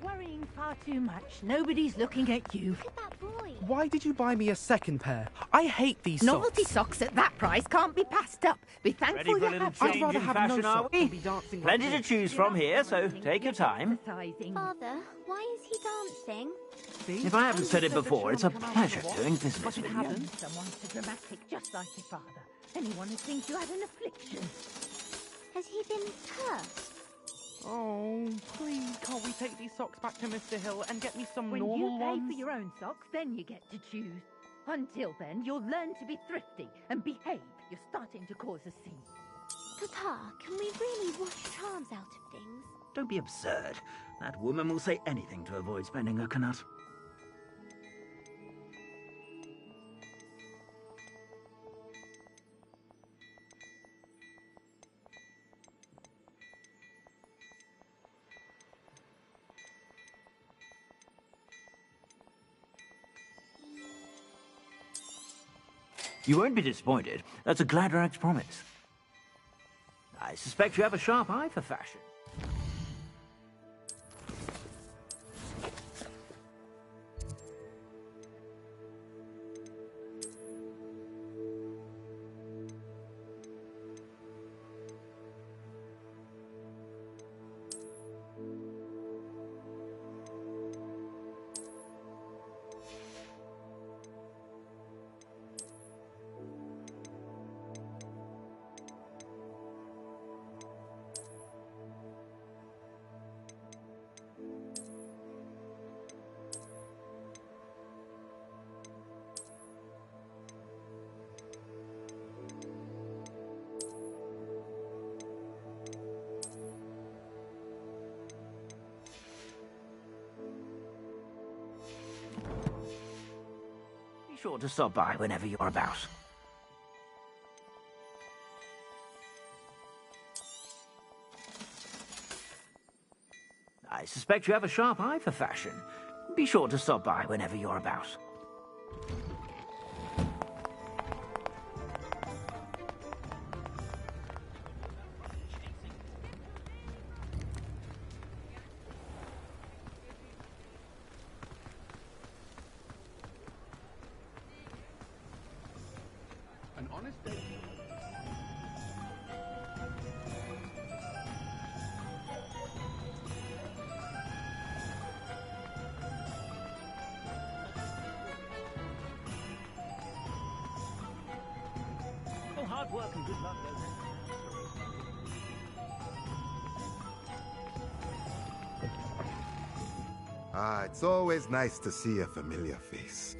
Worrying far too much. Nobody's looking at you. Look at that boy. Why did you buy me a second pair? I hate these Novelty socks. socks at that price can't be passed up. Be thankful you have some. I'd rather have no socks than be dancing like Plenty to this. choose from here, so take your time. Father, why is he dancing? If I haven't said it before, it's a pleasure doing business with you. Someone so dramatic, just like your father. Anyone who thinks you had an affliction. Has he been cursed? Oh, please, can't we take these socks back to Mr. Hill and get me some When normal you pay ones? for your own socks, then you get to choose. Until then, you'll learn to be thrifty and behave. You're starting to cause a scene. Papa, can we really wash charms out of things? Don't be absurd. That woman will say anything to avoid spending a knut. You won't be disappointed. That's a Gladrag's promise. I suspect you have a sharp eye for fashion. Be sure to stop by whenever you're about. I suspect you have a sharp eye for fashion. Be sure to stop by whenever you're about. An honest day. Well, hard work and good luck goes in. Ah, it's always nice to see a familiar face.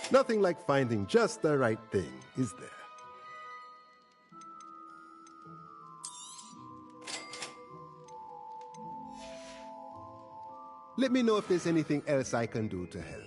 Nothing like finding just the right thing, is there? Let me know if there's anything else I can do to help.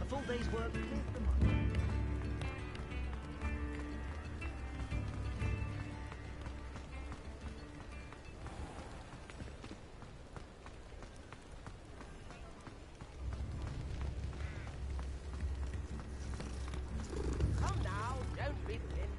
A full day's work clears the mind. Come now, don't be thin.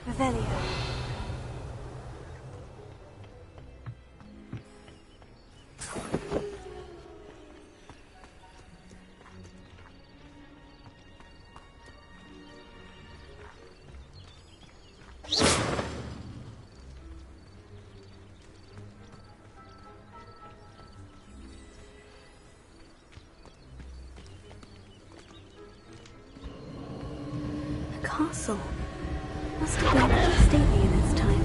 Revelio. A castle. Must have been pretty stately in its time.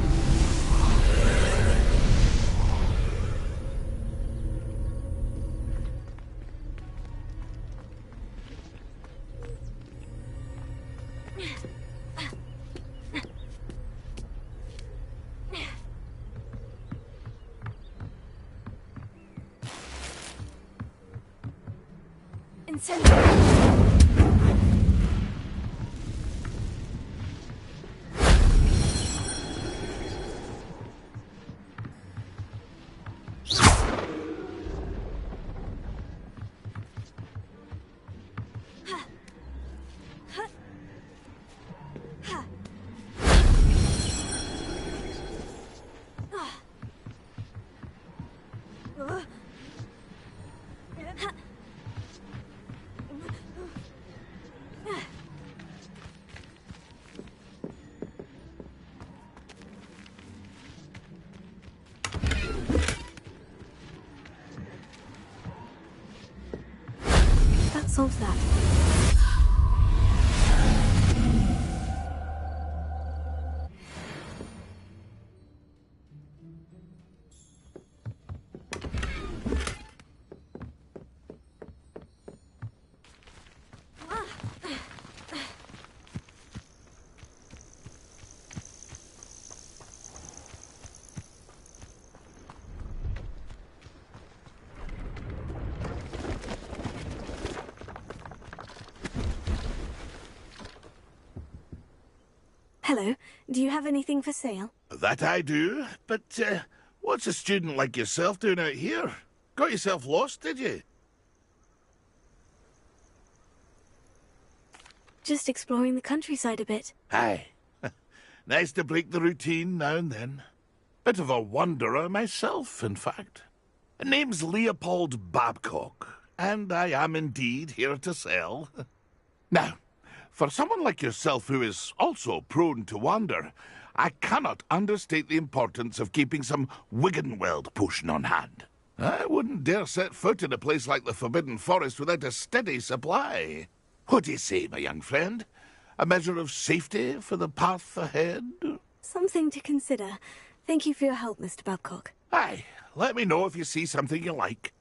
Incendiary! That solves that. Hello. Do you have anything for sale? That I do, but what's a student like yourself doing out here? Got yourself lost, did you? Just exploring the countryside a bit. Aye. Nice to break the routine now and then. Bit of a wanderer myself, in fact. Name's Leopold Babcock, and I am indeed here to sell. Now, for someone like yourself who is also prone to wander, I cannot understate the importance of keeping some Wiggenweld potion on hand. I wouldn't dare set foot in a place like the Forbidden Forest without a steady supply. What do you say, my young friend? A measure of safety for the path ahead? Something to consider. Thank you for your help, Mr. Babcock. Aye, let me know if you see something you like.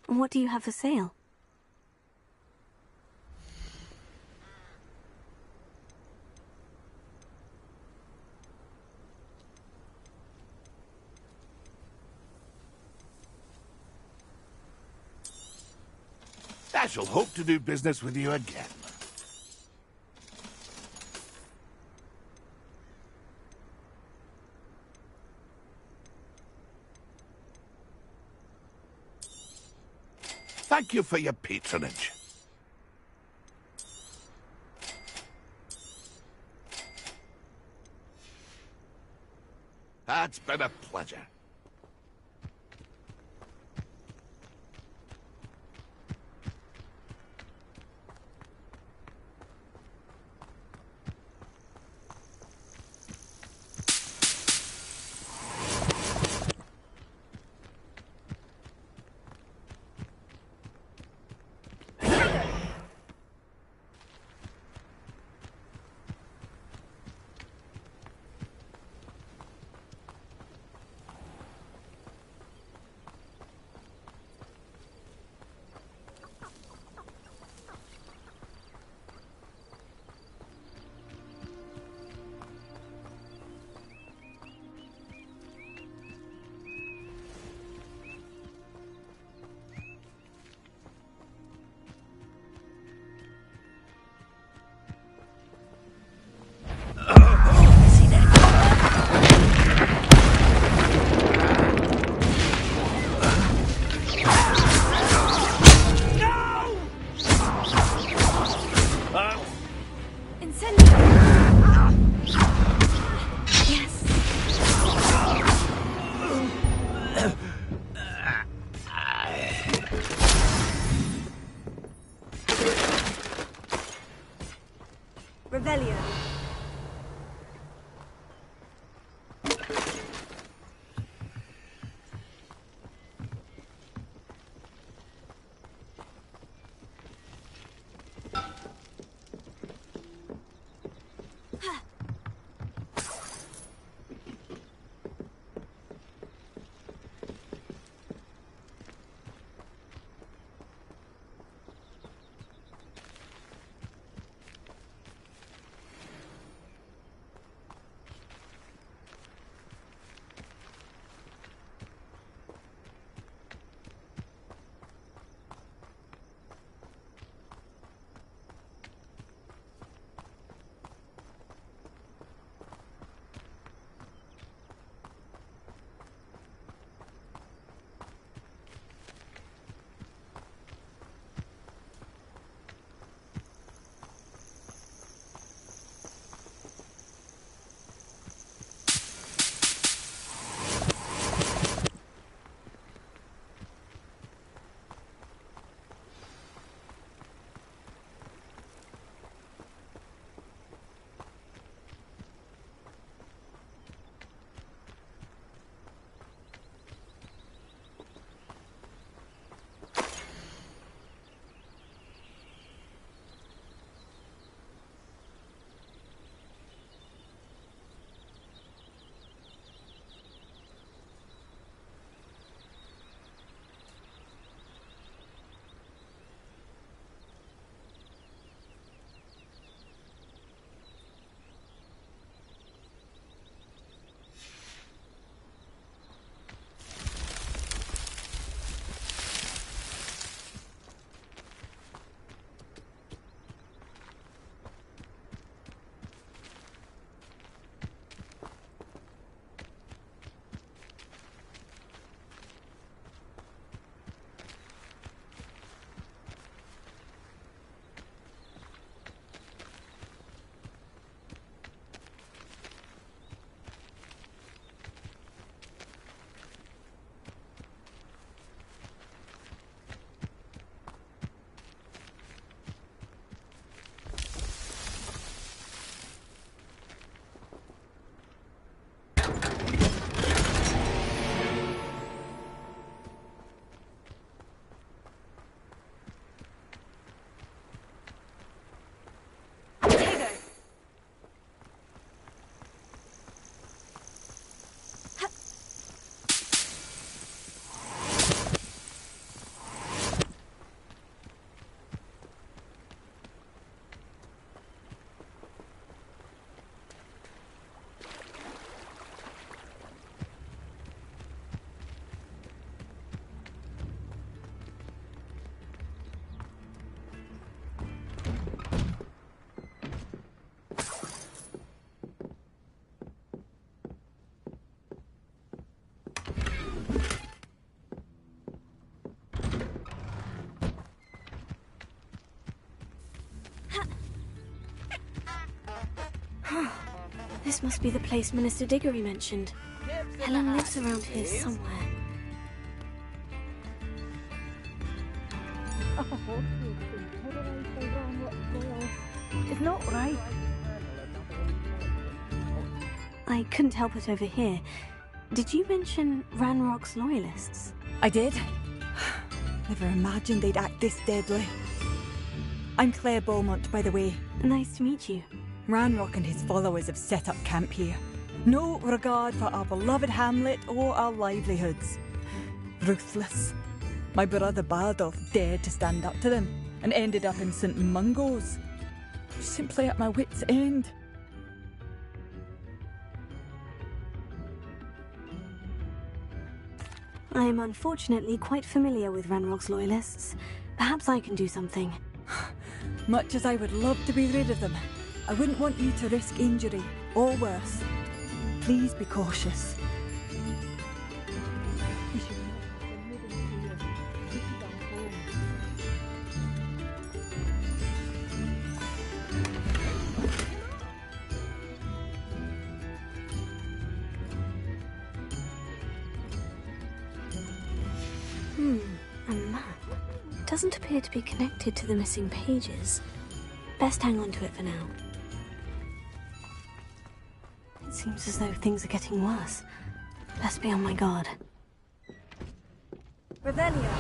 What do you have for sale? I shall hope to do business with you again. Thank you for your patronage. It's been a pleasure. This must be the place Minister Diggory mentioned. Helen lives around here somewhere. It's not right. I couldn't help it over here. Did you mention Ranrock's loyalists? I did. Never imagined they'd act this deadly. I'm Claire Beaumont, by the way. Nice to meet you. Ranrock and his followers have set up camp here. No regard for our beloved hamlet or our livelihoods. Ruthless. My brother Bardolph dared to stand up to them and ended up in St. Mungo's. Simply at my wit's end. I am unfortunately quite familiar with Ranrock's loyalists. Perhaps I can do something. Much as I would love to be rid of them, I wouldn't want you to risk injury, or worse. Please be cautious. A map. Doesn't appear to be connected to the missing pages. Best hang on to it for now. It seems as though things are getting worse. Best be on my guard. Revelia!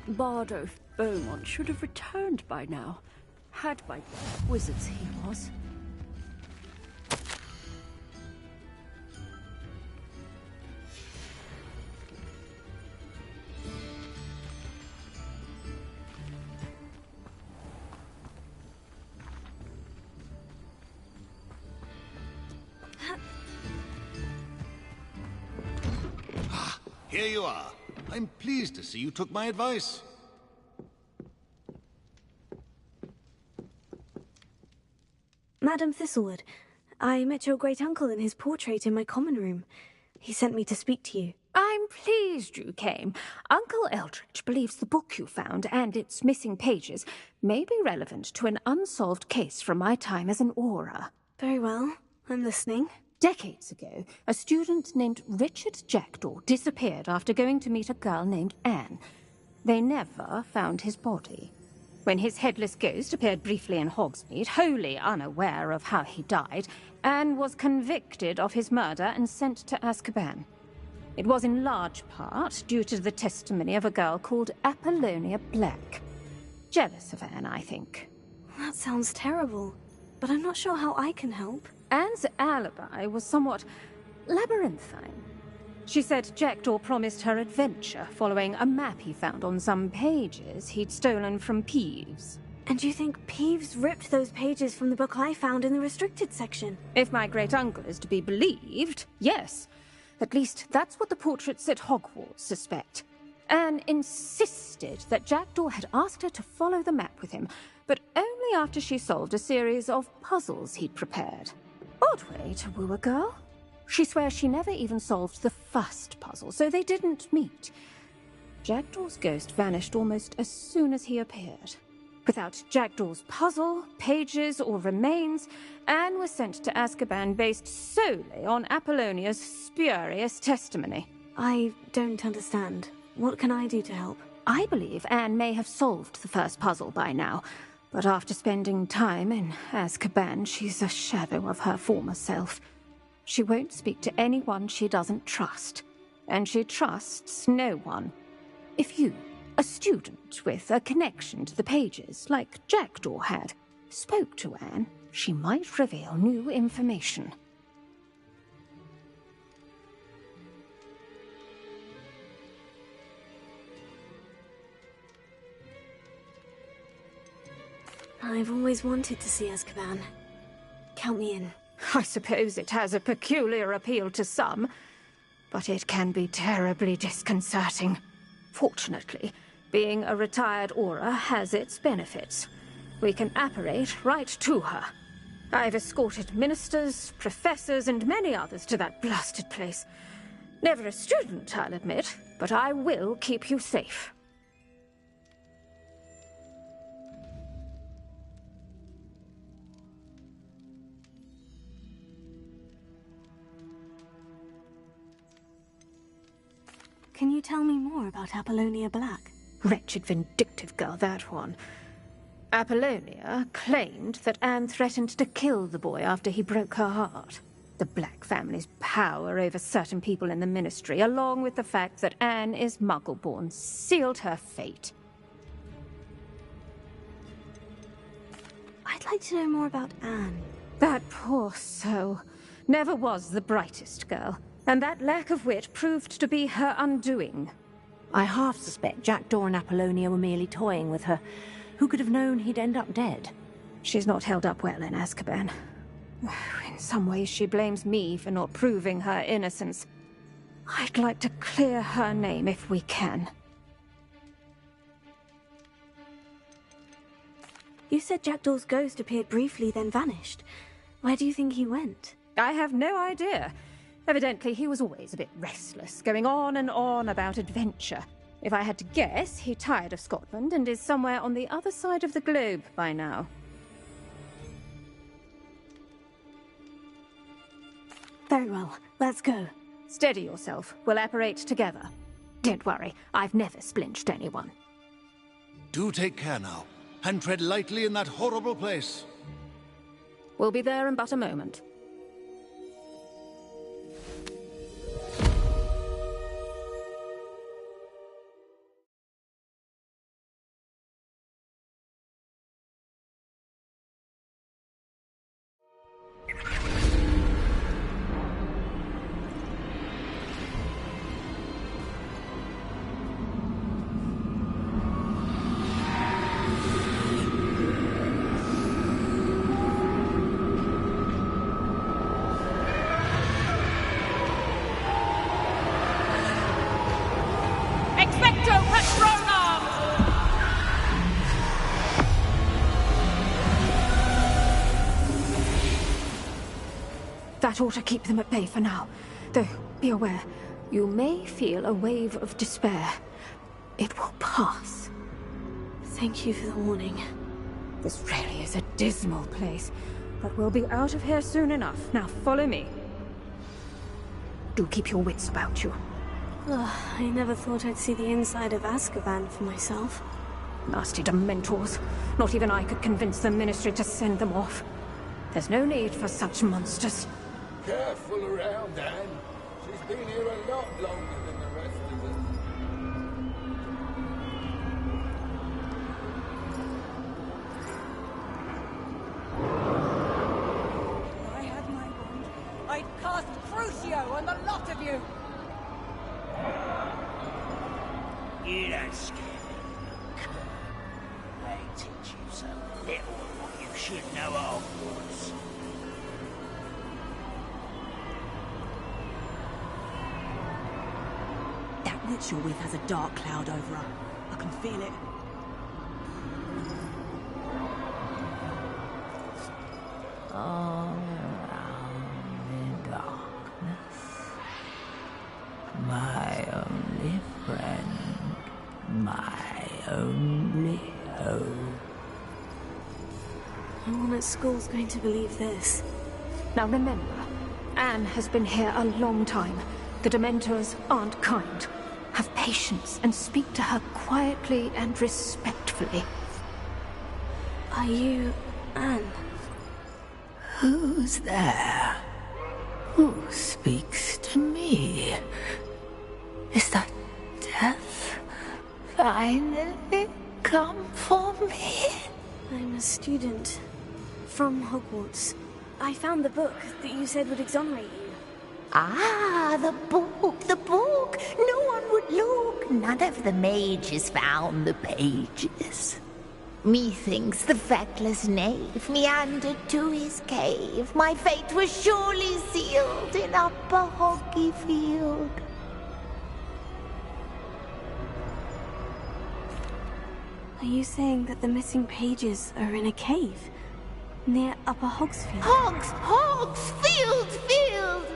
Bardolph Beaumont should have returned by now. Had by wizards he was. Here you are. I'm pleased to see you took my advice. Madam Thistlewood, I met your great-uncle in his portrait in my common room. He sent me to speak to you. I'm pleased you came. Uncle Eldritch believes the book you found and its missing pages may be relevant to an unsolved case from my time as an Auror. Very well. I'm listening. Decades ago, a student named Richard Jackdaw disappeared after going to meet a girl named Anne. They never found his body. When his headless ghost appeared briefly in Hogsmeade, wholly unaware of how he died, Anne was convicted of his murder and sent to Azkaban. It was in large part due to the testimony of a girl called Apollonia Black. Jealous of Anne, I think. That sounds terrible, but I'm not sure how I can help. Anne's alibi was somewhat labyrinthine. She said Jackdaw promised her adventure following a map he found on some pages he'd stolen from Peeves. And you think Peeves ripped those pages from the book I found in the restricted section? If my great-uncle is to be believed, yes. At least that's what the portraits at Hogwarts suspect. Anne insisted that Jackdaw had asked her to follow the map with him, but only after she solved a series of puzzles he'd prepared. Odd way to woo a girl. She swears she never even solved the first puzzle, so they didn't meet. Jackdaw's ghost vanished almost as soon as he appeared. Without Jackdaw's puzzle, pages, or remains, Anne was sent to Azkaban based solely on Apollonia's spurious testimony. I don't understand. What can I do to help? I believe Anne may have solved the first puzzle by now, but after spending time in Azkaban, she's a shadow of her former self. She won't speak to anyone she doesn't trust, and she trusts no one. If you, a student with a connection to the pages, like Jackdaw had, spoke to Anne, She might reveal new information. I've always wanted to see Azkaban. Count me in. I suppose it has a peculiar appeal to some, but it can be terribly disconcerting. Fortunately, being a retired Auror has its benefits. We can apparate right to her. I've escorted ministers, professors, and many others to that blasted place. Never a student, I'll admit, but I will keep you safe. Can you tell me more about Apollonia Black? Wretched, vindictive girl, that one. Apollonia claimed that Anne threatened to kill the boy after he broke her heart. The Black family's power over certain people in the Ministry, along with the fact that Anne is Muggle-born, sealed her fate. I'd like to know more about Anne. That poor soul never was the brightest girl, and that lack of wit proved to be her undoing. I half suspect Jackdaw and Apollonia were merely toying with her. Who could have known he'd end up dead? She's not held up well in Azkaban. In some ways, she blames me for not proving her innocence. I'd like to clear her name if we can. You said Jackdaw's ghost appeared briefly, then vanished. Where do you think he went? I have no idea. Evidently, he was always a bit restless, going on and on about adventure. If I had to guess, he tired of Scotland and is somewhere on the other side of the globe by now. Very well. Let's go. Steady yourself. We'll apparate together. Don't worry, I've never splinched anyone. Do take care now, and tread lightly in that horrible place. We'll be there in but a moment. That ought to keep them at bay for now. Though, be aware, you may feel a wave of despair. It will pass. Thank you for the warning. This really is a dismal place, but we'll be out of here soon enough. Now follow me. Do keep your wits about you. I never thought I'd see the inside of Azkaban for myself. Nasty Dementors. Not even I could convince the Ministry to send them off. There's no need for such monsters. Careful around, Anne. She's been here a lot longer than the rest of us. If I had my wand, I'd cast Crucio on the lot of you! You don't scare me. They teach you so little of what you should know at Hogwarts. That witch you're with has a dark cloud over her. I can feel it. All around in darkness, my only friend, my only hope. No one at school's going to believe this. Now remember, Anne has been here a long time. The Dementors aren't kind. Have patience and speak to her quietly and respectfully. Are you Anne? Who's there? Who speaks to me? Is that death finally come for me? I'm a student. from Hogwarts. I found the book that you said would exonerate you. Ah, the book, the book! No one would look. None of the mages found the pages. Methinks the feckless knave meandered to his cave. My fate was surely sealed in Upper Hoggyfield. Are you saying that the missing pages are in a cave? Near Upper Hogsfield? Field!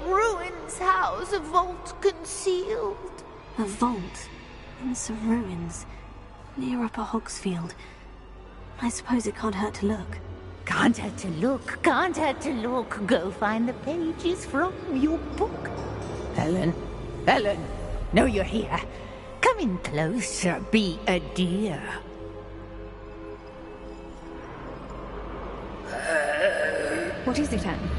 Ruins house, a vault concealed. A vault? In some ruins? Near Upper Hogsfield? I suppose it can't hurt to look. Can't hurt to look, can't hurt to look. Go find the pages from your book. Helen, know you're here. Come in closer, be a dear. What is it, Anne?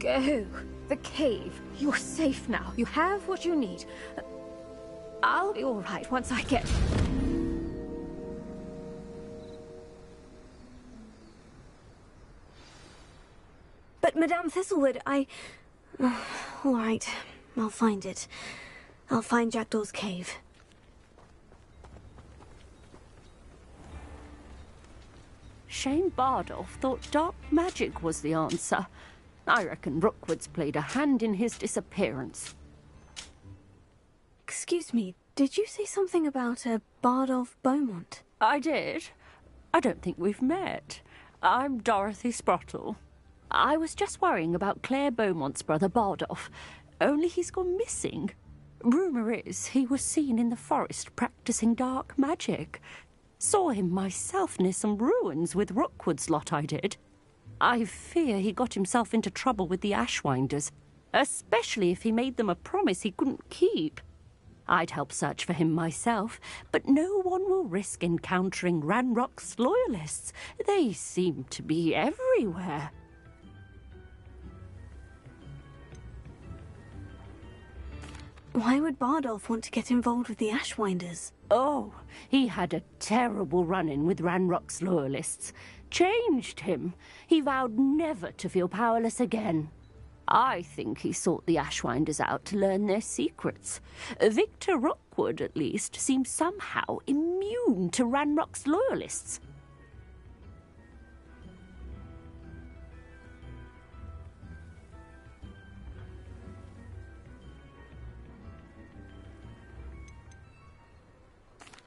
Go. The cave. You're safe now. You have what you need. I'll be all right once I get... But Madame Thistlewood, all right. I'll find it. I'll find Jackdaw's cave. Shane Bardolph thought dark magic was the answer. I reckon Rookwood's played a hand in his disappearance. Excuse me, did you say something about a Bardolph Beaumont? I did. I don't think we've met. I'm Dorothy Sprottle. I was just worrying about Claire Beaumont's brother Bardolph, only he's gone missing. Rumour is he was seen in the forest practising dark magic. Saw him myself near some ruins with Rookwood's lot I did. I fear he got himself into trouble with the Ashwinders, especially if he made them a promise he couldn't keep. I'd help search for him myself, but no one will risk encountering Ranrock's loyalists. They seem to be everywhere. Why would Bardolph want to get involved with the Ashwinders? Oh, he had a terrible run-in with Ranrock's loyalists. Changed him. He vowed never to feel powerless again. I think he sought the Ashwinders out to learn their secrets. Victor Rookwood, at least, seems somehow immune to Ranrock's loyalists.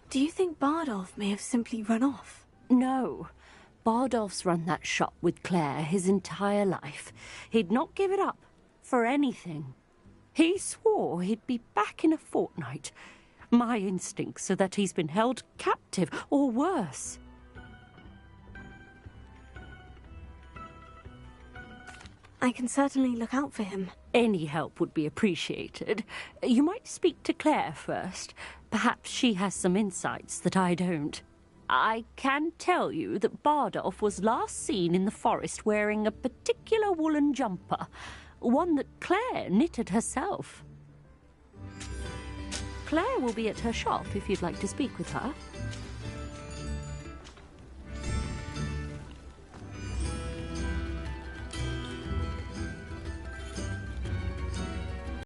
Do you think Bardolph may have simply run off? No. Bardolph's run that shop with Claire his entire life. He'd not give it up for anything. He swore he'd be back in a fortnight. My instincts are that he's been held captive, or worse. I can certainly look out for him. Any help would be appreciated. You might speak to Claire first. Perhaps she has some insights that I don't. I can tell you that Bardolph was last seen in the forest wearing a particular woolen jumper, one that Claire knitted herself. Claire will be at her shop if you'd like to speak with her.